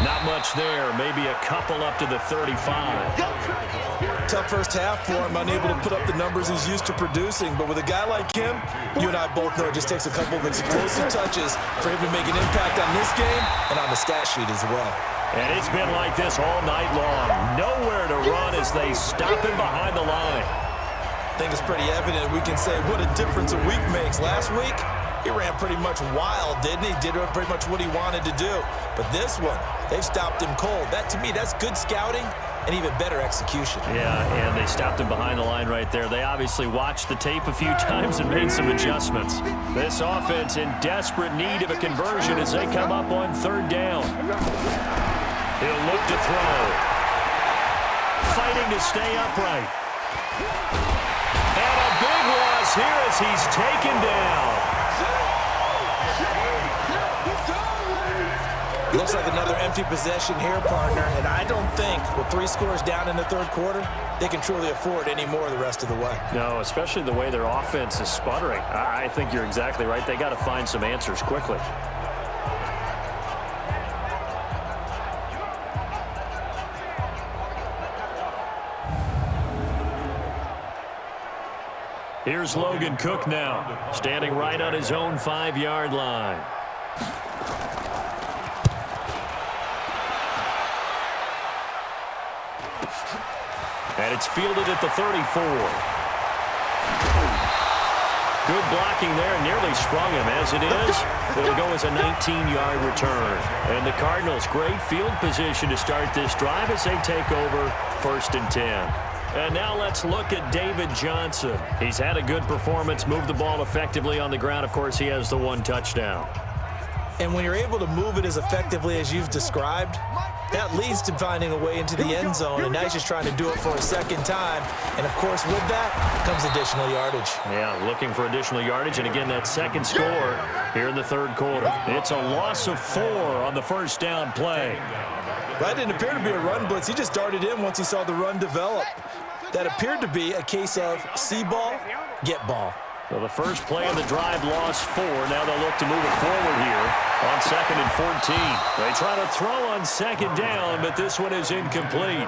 Not much there. Maybe a couple up to the 35. Tough first half for him, unable to put up the numbers he's used to producing. But with a guy like him, you and I both know it just takes a couple of explosive touches for him to make an impact on this game and on the stat sheet as well. And it's been like this all night long. Nowhere to run as they stop him behind the line. I think it's pretty evident. We can say what a difference a week makes. Last week, he ran pretty much wild, didn't he? Did pretty much what he wanted to do. But this one, they've stopped him cold. That, to me, that's good scouting and even better execution. Yeah, and they stopped him behind the line right there. They obviously watched the tape a few times and made some adjustments. This offense in desperate need of a conversion as they come up on 3rd down. He'll look to throw. Fighting to stay upright. And a big loss here as he's taken down. Looks like another empty possession here, partner, and I don't think with 3 scores down in the 3rd quarter, they can truly afford any more the rest of the way. No, especially the way their offense is sputtering. I think you're exactly right. They got to find some answers quickly. Here's Logan Cook now, standing right on his own 5-yard line. And it's fielded at the 34. Good blocking there, nearly sprung him. As it is, it'll go as a 19-yard return. And the Cardinals, great field position to start this drive as they take over 1st and 10. And now let's look at David Johnson. He's had a good performance, moved the ball effectively on the ground. Of course, he has the 1 touchdown. And when you're able to move it as effectively as you've described, That leads to finding a way into the end zone, and now he's just trying to do it for a second time. And, of course, with that comes additional yardage. Yeah, looking for additional yardage, and again, that second score here in the third quarter. It's a loss of 4 on the first down play. That didn't appear to be a run blitz. He just darted in once he saw the run develop. That appeared to be a case of see ball, get ball. So the first play of the drive lost 4. Now they'll look to move it forward here on 2nd and 14. They try to throw on 2nd down, but this one is incomplete.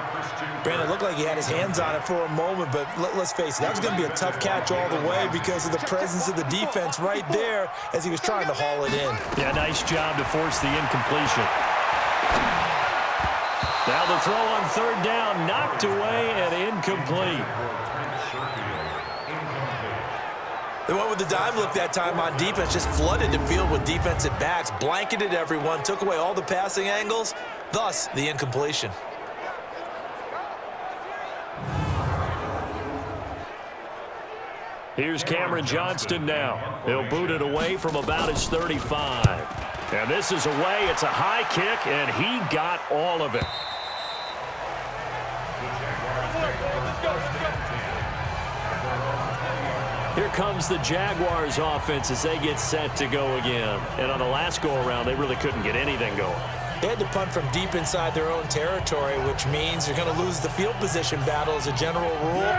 Brandon, it looked like he had his hands on it for a moment, but let's face it, that was going to be a tough catch all the way because of the presence of the defense right there as he was trying to haul it in. Yeah, nice job to force the incompletion. Now the throw on 3rd down, knocked away and incomplete. They went with the dime look that time on defense, just flooded the field with defensive backs, blanketed everyone, took away all the passing angles, thus the incompletion. Here's Cameron Johnston now. He'll boot it away from about his 35. And this is away. It's a high kick, and he got all of it. Here comes the Jaguars offense as they get set to go again. And on the last go-around, they really couldn't get anything going. They had to punt from deep inside their own territory, which means you're going to lose the field position battle as a general rule.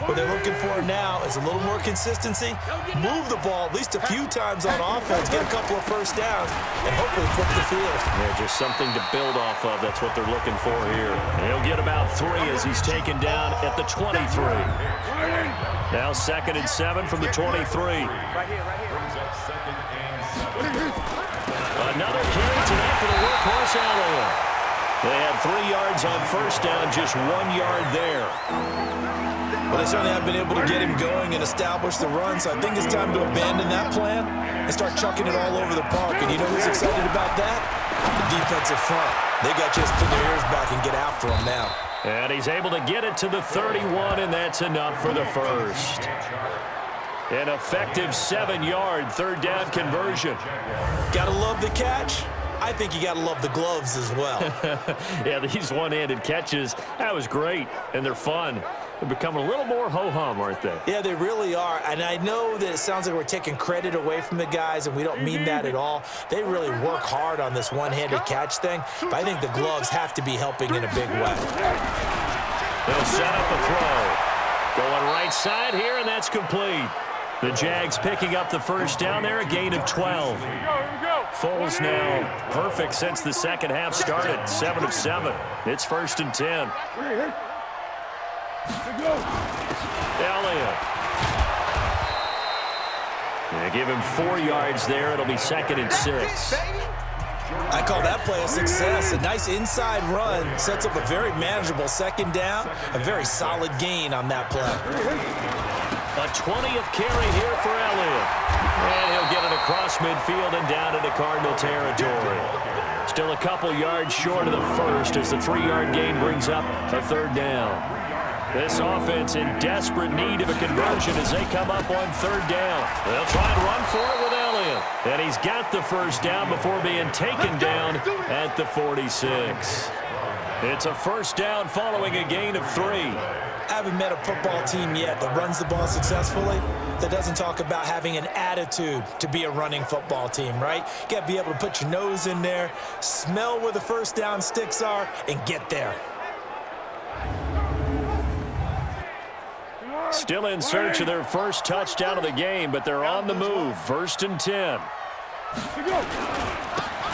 What they're looking for now is a little more consistency, move the ball at least a few times on offense, get a couple of first downs, and hopefully flip the field. Yeah, just something to build off of. That's what they're looking for here. And he'll get about 3 as he's taken down at the 23. Now 2nd and 7 from the 23. Another carry tonight for the workhorse Allen. They had 3 yards on first down, just 1 yard there. Well, they certainly have been able to get him going and establish the run, so I think it's time to abandon that plan and start chucking it all over the park. And you know who's excited about that? The defensive front. They got just to put their ears back and get after him now. And he's able to get it to the 31, and that's enough for the first. An effective 7-yard 3rd down conversion. Gotta love the catch. I think you gotta love the gloves as well. Yeah, these one-handed catches, that was great, and they're fun. They're becoming a little more ho-hum, aren't they? Yeah, they really are. And I know that it sounds like we're taking credit away from the guys, and we don't mean that at all. They really work hard on this one-handed catch thing, but I think the gloves have to be helping in a big way. They'll set up a throw. Going right side here, and that's complete. The Jags picking up the first down there, a gain of 12. Foles now perfect since the second half started, 7 of 7. It's 1st and 10. Elliott. They give him 4 yards there. It'll be 2nd and 6. I call that play a success. A nice inside run sets up a very manageable 2nd down. A very solid gain on that play. A 20th carry here for Elliott. And he'll get it across midfield and down into Cardinal territory. Still a couple yards short of the first as the 3-yard gain brings up a 3rd down. This offense in desperate need of a conversion as they come up on 3rd down. They'll try and run for it with Elliott. And he's got the first down before being taken down at the 46. It's a first down following a gain of 3. I haven't met a football team yet that runs the ball successfully that doesn't talk about having an attitude to be a running football team, right? You got to be able to put your nose in there, smell where the first down sticks are, and get there. Still in search of their first touchdown of the game, but they're on the move. 1st and 10.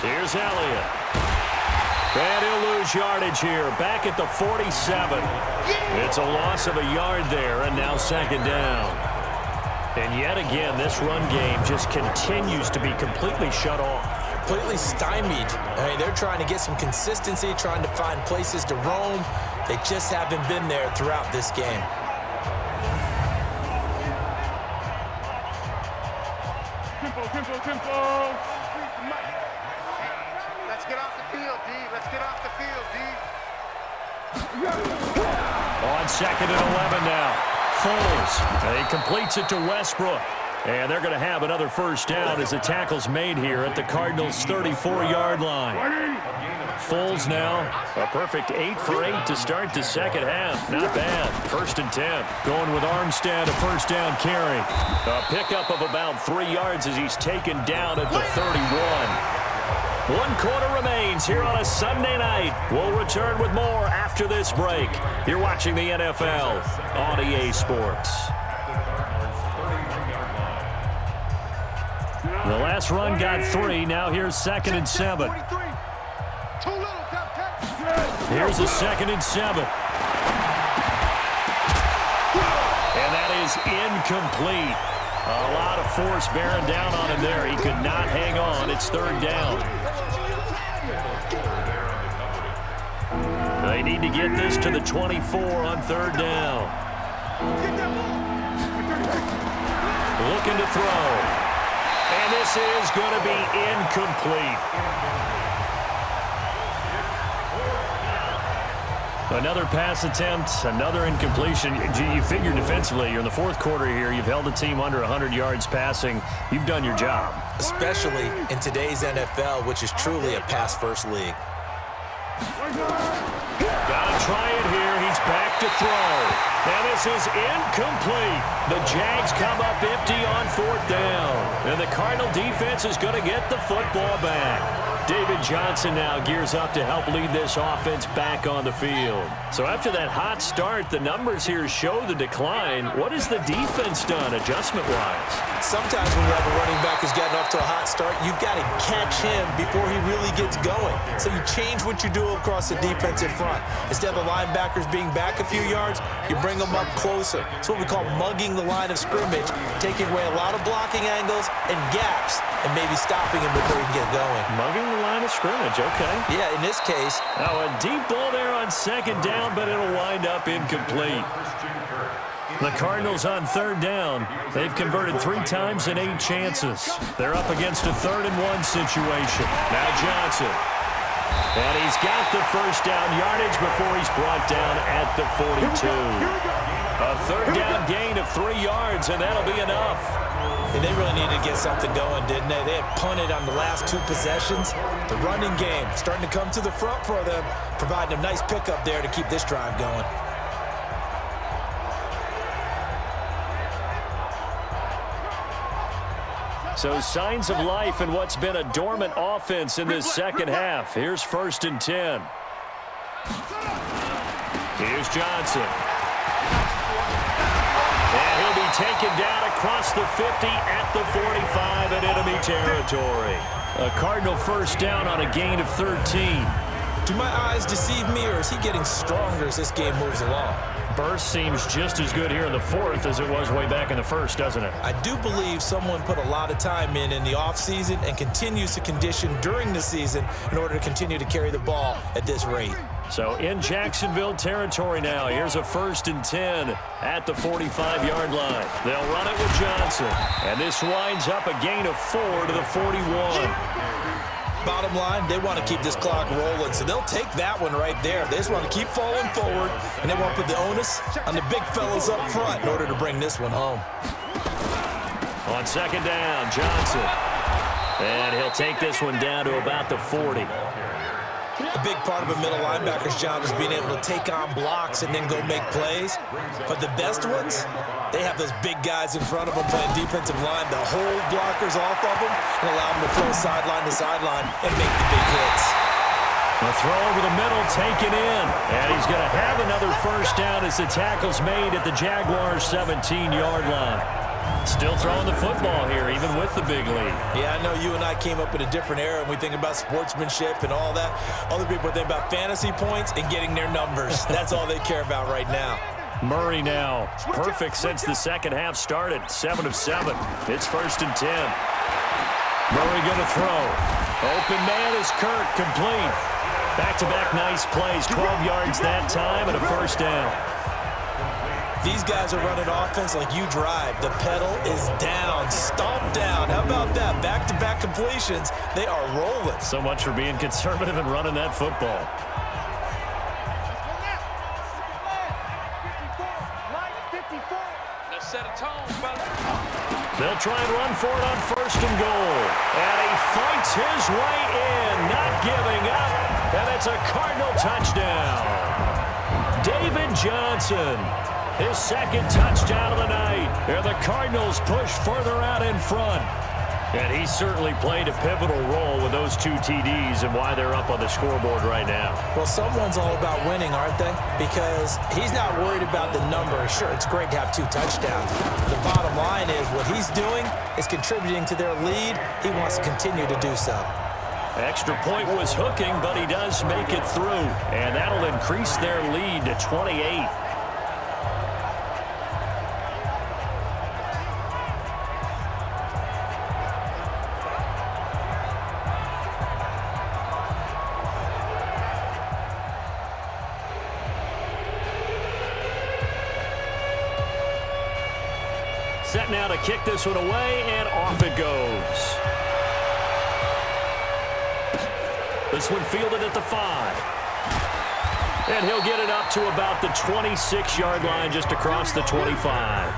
Here's Elliott. And he'll lose yardage here, back at the 47. It's a loss of a yard there, and now 2nd down. And yet again, this run game just continues to be completely shut off. Completely stymied. I mean, they're trying to get some consistency, trying to find places to roam. They just haven't been there throughout this game. Tempo. Let's get off the field, D. Let's get off the field, D. On 2nd and 11 now. Foles. He completes it to Westbrook. And they're going to have another first down as the tackle's made here at the Cardinals' 34-yard line. Foles now, a perfect 8 for 8 to start the second half. Not bad. 1st and 10. Going with Armstead, a first down carry. A pickup of about 3 yards as he's taken down at the 31. 1 quarter remains here on a Sunday night. We'll return with more after this break. You're watching the NFL on EA Sports. The last run got 3. Now here's 2nd and 7. Here's a 2nd and 7. And that is incomplete. A lot of force bearing down on him there. He could not hang on. It's 3rd down. They need to get this to the 24 on 3rd down. Looking to throw. And this is going to be incomplete. Another pass attempt, another incompletion. You figure defensively, you're in the 4th quarter here. You've held a team under 100 yards passing. You've done your job. Especially in today's NFL, which is truly a pass-first league. Got to try it here. He's back to throw. And this is incomplete. The Jags come up empty on 4th down. And the Cardinal defense is going to get the football back. David Johnson now gears up to help lead this offense back on the field. So after that hot start, the numbers here show the decline. What has the defense done adjustment-wise? Sometimes when you have a running back who's gotten off to a hot start, you've got to catch him before he really gets going. So you change what you do across the defensive front. Instead of the linebackers being back a few yards, you bring them up closer. It's what we call mugging the line of scrimmage, taking away a lot of blocking angles and gaps, and maybe stopping him before he can get going. Mugging the line of scrimmage, okay. Yeah, in this case. Now a deep ball there on 2nd down, but it'll wind up incomplete. The Cardinals on 3rd down. They've converted 3 times in 8 chances. They're up against a 3rd and 1 situation. Now Johnson. And he's got the first down yardage before he's brought down at the 42. A 3rd down gain of 3 yards, and that'll be enough. And they really needed to get something going, didn't they? They had punted on the last 2 possessions. The running game starting to come to the front for them, providing a nice pickup there to keep this drive going. So signs of life in what's been a dormant offense in this second half. Here's 1st and 10. Here's Johnson. And he'll be taken down across the 50 at the 45 in enemy territory. A Cardinal first down on a gain of 13. Do my eyes deceive me, or is he getting stronger as this game moves along? Burst seems just as good here in the 4th as it was way back in the 1st, doesn't it? I do believe someone put a lot of time in the offseason and continues to condition during the season in order to continue to carry the ball at this rate. So in Jacksonville territory now, here's a 1st and 10 at the 45-yard line. They'll run it with Johnson. And this winds up a gain of 4 to the 41. Bottom line, they want to keep this clock rolling, so they'll take that one right there. They just want to keep falling forward, and they want to put the onus on the big fellas up front in order to bring this one home. On 2nd down, Johnson. And he'll take this one down to about the 40. A big part of a middle linebacker's job is being able to take on blocks and then go make plays. But the best ones, they have those big guys in front of them playing defensive line to hold blockers off of them and allow them to flow sideline to sideline and make the big hits. A throw over the middle taken in. And he's going to have another first down as the tackle's made at the Jaguars' 17-yard line. Still throwing the football here, even with the big lead. Yeah, I know you and I came up in a different era, and we think about sportsmanship and all that. Other people think about fantasy points and getting their numbers. That's all they care about right now. Murray now, perfect since the second half started, 7 of 7. It's 1st and 10. Murray going to throw. Open man is Kirk, complete. Back-to-back nice plays, 12 yards that time and a first down. These guys are running offense like you drive. The pedal is down, stomped down. How about that? Back-to-back completions. They are rolling. So much for being conservative and running that football. They'll try and run for it on 1st and goal. And he fights his way in, not giving up. And it's a Cardinal touchdown. David Johnson, his 2nd touchdown of the night. And the Cardinals push further out in front. And he certainly played a pivotal role with those 2 TDs and why they're up on the scoreboard right now. Well, someone's all about winning, aren't they? Because he's not worried about the number. Sure, it's great to have 2 touchdowns. The bottom line is what he's doing is contributing to their lead. He wants to continue to do so. Extra point was hooking, but he does make it through. And that'll increase their lead to 28. Set now to kick this one away, and off it goes. This one fielded at the 5. And he'll get it up to about the 26-yard line, just across the 25.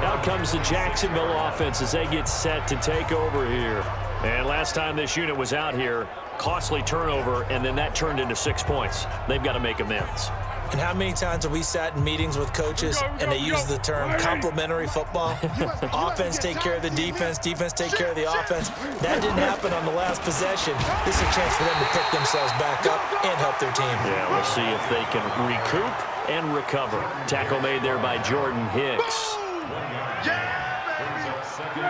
Out comes the Jacksonville offense as they get set to take over here. And last time this unit was out here, costly turnover, and then that turned into 6 points. They've got to make amends. And how many times have we sat in meetings with coaches and they use the term complementary football? Offense take care of the defense, defense take care of the offense. That didn't happen on the last possession. This is a chance for them to pick themselves back up and help their team. Yeah, we'll see if they can recoup and recover. Tackle made there by Jordan Hicks.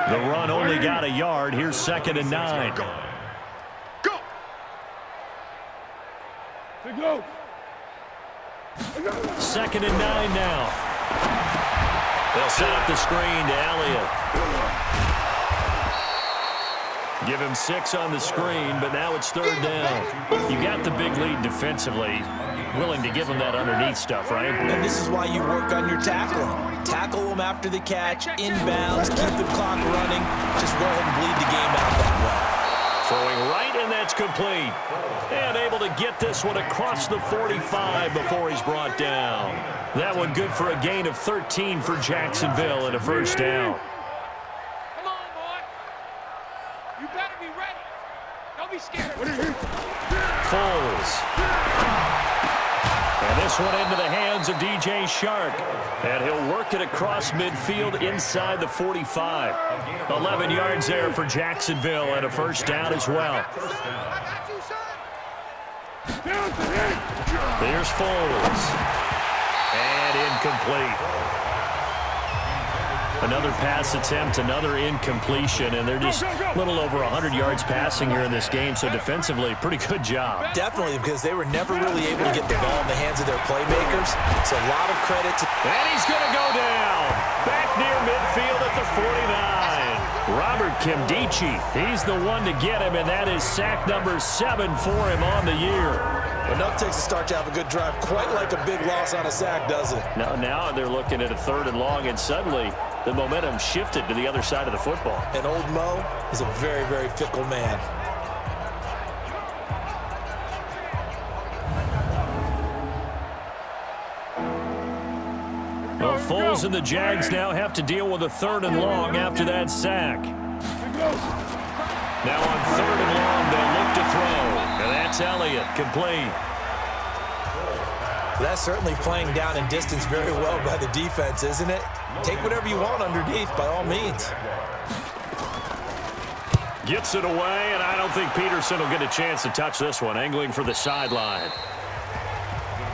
The run only got a yard. Here's 2nd and 9. Go. 2nd and 9 now. They'll set up the screen to Elliott. Give him 6 on the screen, but now it's 3rd down. You got the big lead defensively. Willing to give him that underneath stuff, right? And this is why you work on your tackling. Tackle them after the catch, inbounds, keep the clock running. Just go ahead and bleed the game out that way. Throwing right, and that's complete. And able to get this one across the 45 before he's brought down. That one good for a gain of 13 for Jacksonville and a 1st down. Come on, boy. You better be ready. Don't be scared. Foles. And this one into the hands of DJ Shark. And he'll work it across midfield inside the 45. 11 yards there for Jacksonville and a 1st down as well. Here's Foles. And incomplete. Another pass attempt, another incompletion, and they're just a little over 100 yards passing here in this game, so defensively, pretty good job. Definitely, because they were never really able to get the ball in the hands of their playmakers. So a lot of credit to... And he's going to go down. Back near midfield at the 49. Robert Kimdichie, he's the one to get him, and that is sack number 7 for him on the year. Enough takes to start to have a good drive, quite like a big loss on a sack, doesn't it? Now they're looking at a 3rd and long, and suddenly the momentum shifted to the other side of the football. And old Mo is a very, very fickle man. Well, Foles and the Jags now have to deal with a 3rd and long after that sack. Now on 3rd and long, they'll look to throw. And that's Elliott, complete. That's certainly playing down in distance very well by the defense, isn't it? Take whatever you want underneath, by all means. Gets it away, and I don't think Peterson will get a chance to touch this one, angling for the sideline.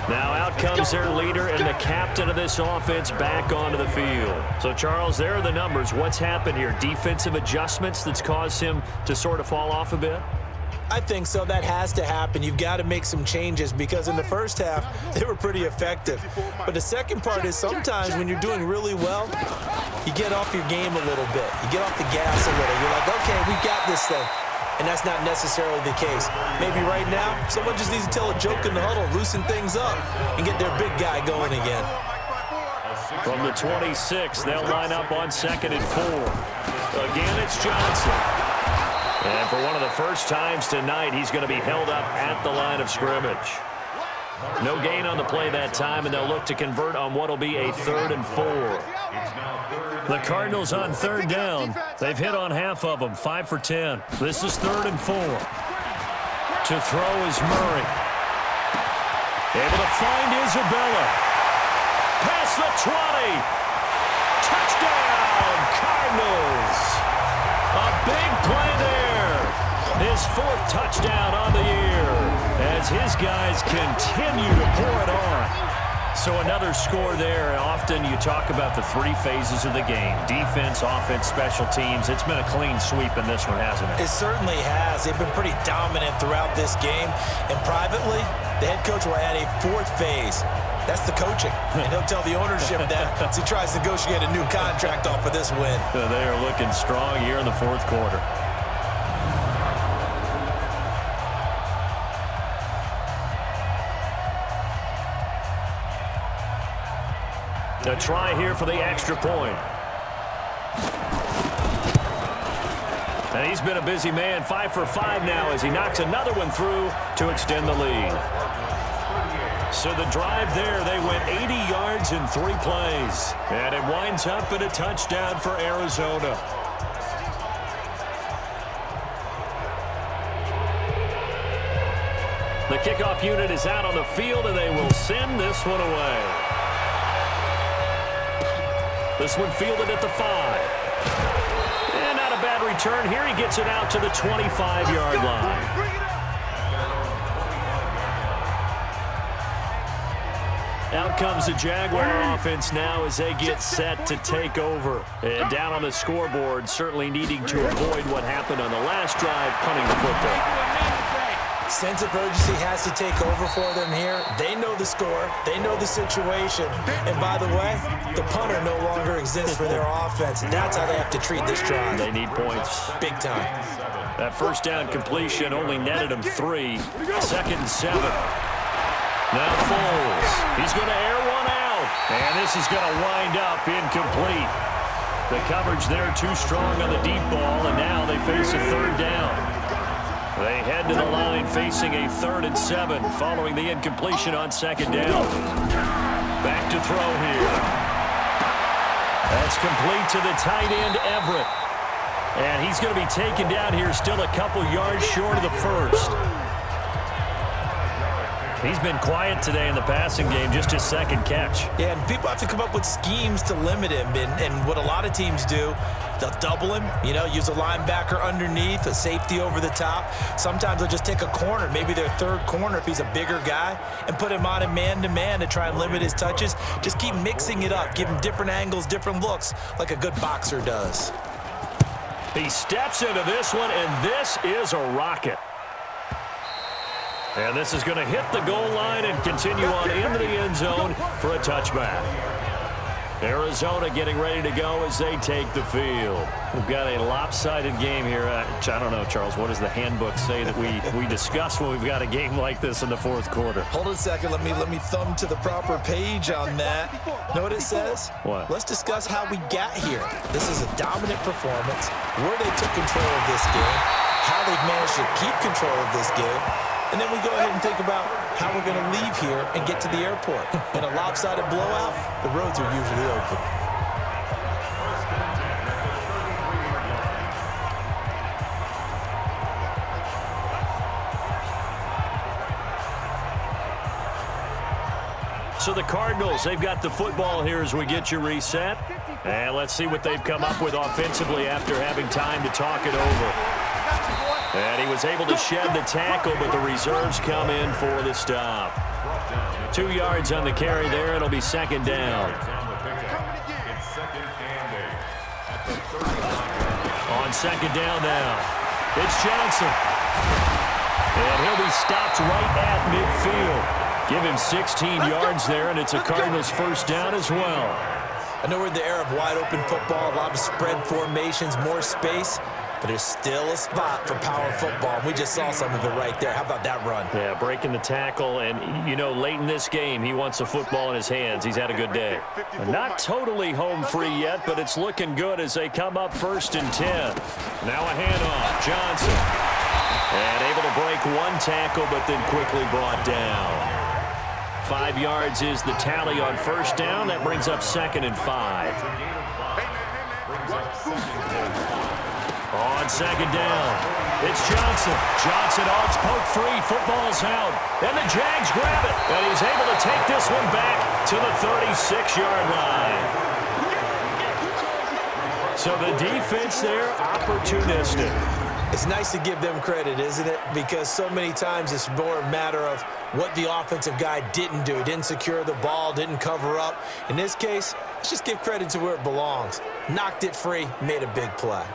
Now out comes their leader and the captain of this offense back onto the field. So, Charles, there are the numbers. What's happened here? Defensive adjustments that's caused him to sort of fall off a bit? I think so. That has to happen. You've got to make some changes because in the first half, they were pretty effective. But the second part is sometimes when you're doing really well, you get off your game a little bit. You get off the gas a little. You're like, okay, we got this thing. And that's not necessarily the case. Maybe right now, someone just needs to tell a joke in the huddle, loosen things up, and get their big guy going again. From the 26, they'll line up on 2nd and 4. Again, it's Johnson. And for one of the first times tonight, he's going to be held up at the line of scrimmage. No gain on the play that time, and they'll look to convert on what will be a 3rd and 4. The Cardinals on 3rd down. They've hit on half of them, 5 for 10. This is 3rd and 4. To throw is Murray. Able to find Isabella. Past the 20. Touchdown, Cardinals. A big play there. His 4th touchdown on the year as his guys continue to pour it on. So another score there. Often you talk about the 3 phases of the game. Defense, offense, special teams. It's been a clean sweep in this one, hasn't it? It certainly has. They've been pretty dominant throughout this game. And privately, the head coach will add a 4th phase. That's the coaching. And he'll tell the ownership that as he tries to negotiate a new contract off of this win. They are looking strong here in the 4th quarter. A try here for the extra point. And he's been a busy man, 5 for 5 now as he knocks another one through to extend the lead. So the drive there, they went 80 yards in 3 plays. And it winds up in a touchdown for Arizona. The kickoff unit is out on the field, and they will send this one away. This one fielded at the 5. And not a bad return here. He gets it out to the 25-yard line. Out comes the Jaguar offense now as they get set to take over. And down on the scoreboard, certainly needing to avoid what happened on the last drive, punting the football. Sense of urgency has to take over for them here. They know the score. They know the situation. And by the way, the punter no longer exists for their offense. And that's how they have to treat this drive. They need points. Big time. That first down completion only netted them 3. 2nd and 7. Now Foles. He's going to air one out. And this is going to wind up incomplete. The coverage there too strong on the deep ball. And now they face a 3rd down. They head to the line facing a 3rd and 7 following the incompletion on 2nd down. Back to throw here. That's complete to the tight end, Everett. And he's going to be taken down here still a couple yards short of the 1st. He's been quiet today in the passing game, just his 2nd catch. Yeah, and people have to come up with schemes to limit him. And what a lot of teams do, they'll double him, use a linebacker underneath, a safety over the top. Sometimes they'll just take a corner, maybe their 3rd corner if he's a bigger guy, and put him on a man-to-man to try and limit his touches. Just keep mixing it up, give him different angles, different looks, like a good boxer does. He steps into this one, and this is a rocket. And this is going to hit the goal line and continue on into the end zone for a touchback. Arizona getting ready to go as they take the field. We've got a lopsided game here. I don't know, Charles, what does the handbook say that we discuss when we've got a game like this in the 4th quarter? Hold on a second. Let me thumb to the proper page on that. Know what it says? What? Let's discuss how we got here. This is a dominant performance, where they took control of this game, how they've managed to keep control of this game, and then we go ahead and think about how we're going to leave here and get to the airport. In a lopsided blowout, the roads are usually open. So the Cardinals, they've got the football here as we get you reset. And let's see what they've come up with offensively after having time to talk it over. And he was able to shed the tackle, but the reserves come in for the stop. 2 yards on the carry there. It'll be 2nd down. On 2nd down now, it's Johnson. And he'll be stopped right at midfield. Give him 16 yards there, and it's a Cardinals 1st down as well. I know we're in the era of wide-open football, a lot of spread formations, more space, but there's still a spot for power football. We just saw some of it right there. How about that run? Yeah, breaking the tackle, and, late in this game, he wants the football in his hands. He's had a good day. Not totally home free yet, but it's looking good as they come up 1st and 10. Now a handoff, Johnson. And able to break one tackle, but then quickly brought down. 5 yards is the tally on first down. That brings up 2nd and 5. On 2nd down, it's Johnson. Johnson on its poke free. Football's out. And the Jags grab it. And he's able to take this one back to the 36-yard line. So the defense there, opportunistic. It's nice to give them credit, isn't it? Because so many times it's more a matter of what the offensive guy didn't do. He didn't secure the ball, didn't cover up. In this case, let's just give credit to where it belongs. Knocked it free, made a big play.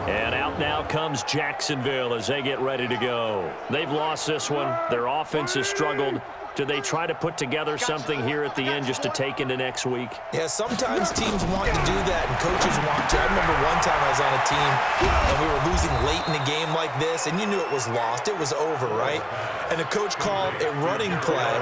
And out now comes Jacksonville as they get ready to go. They've lost this one. Their offense has struggled. Do they try to put together something here at the end just to take into next week? Yeah, sometimes teams want to do that and coaches want to. I remember one time I was on a team and we were losing late in a game like this, and you knew it was lost. It was over, right? And the coach called a running play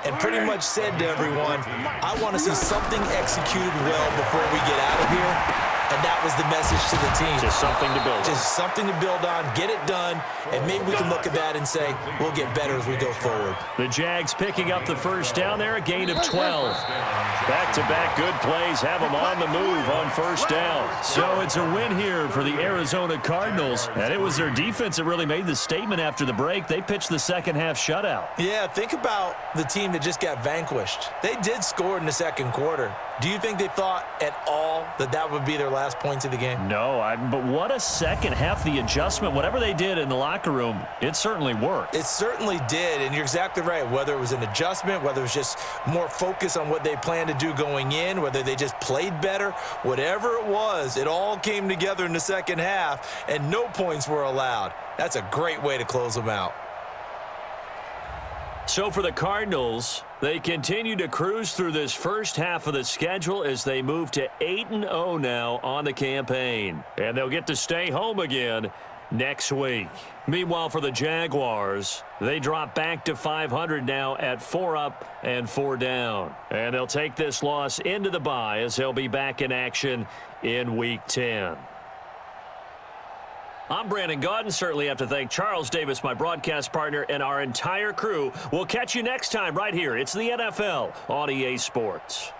and pretty much said to everyone, I want to see something executed well before we get out of here. And that was the message to the team. Just something to build on. Just something to build on, get it done, and maybe we can look at that and say, we'll get better as we go forward. The Jags picking up the first down there, a gain of 12. Back-to-back good plays have them on the move on first down. So it's a win here for the Arizona Cardinals, and it was their defense that really made the statement after the break. They pitched the second-half shutout. Yeah, think about the team that just got vanquished. They did score in the second quarter. Do you think they thought at all that that would be their last points of the game? No, but what a second half. The adjustment, whatever they did in the locker room, it certainly worked. It certainly did, and you're exactly right. Whether it was an adjustment, whether it was just more focus on what they planned to do going in, whether they just played better, whatever it was, it all came together in the second half, and no points were allowed. That's a great way to close them out. So for the Cardinals, they continue to cruise through this first half of the schedule as they move to 8-0 now on the campaign. And they'll get to stay home again next week. Meanwhile, for the Jaguars, they drop back to 500 now at 4 up and 4 down. And they'll take this loss into the bye as they'll be back in action in Week 10. I'm Brandon Gaudin. Certainly have to thank Charles Davis, my broadcast partner, and our entire crew. We'll catch you next time right here. It's the NFL on EA Sports.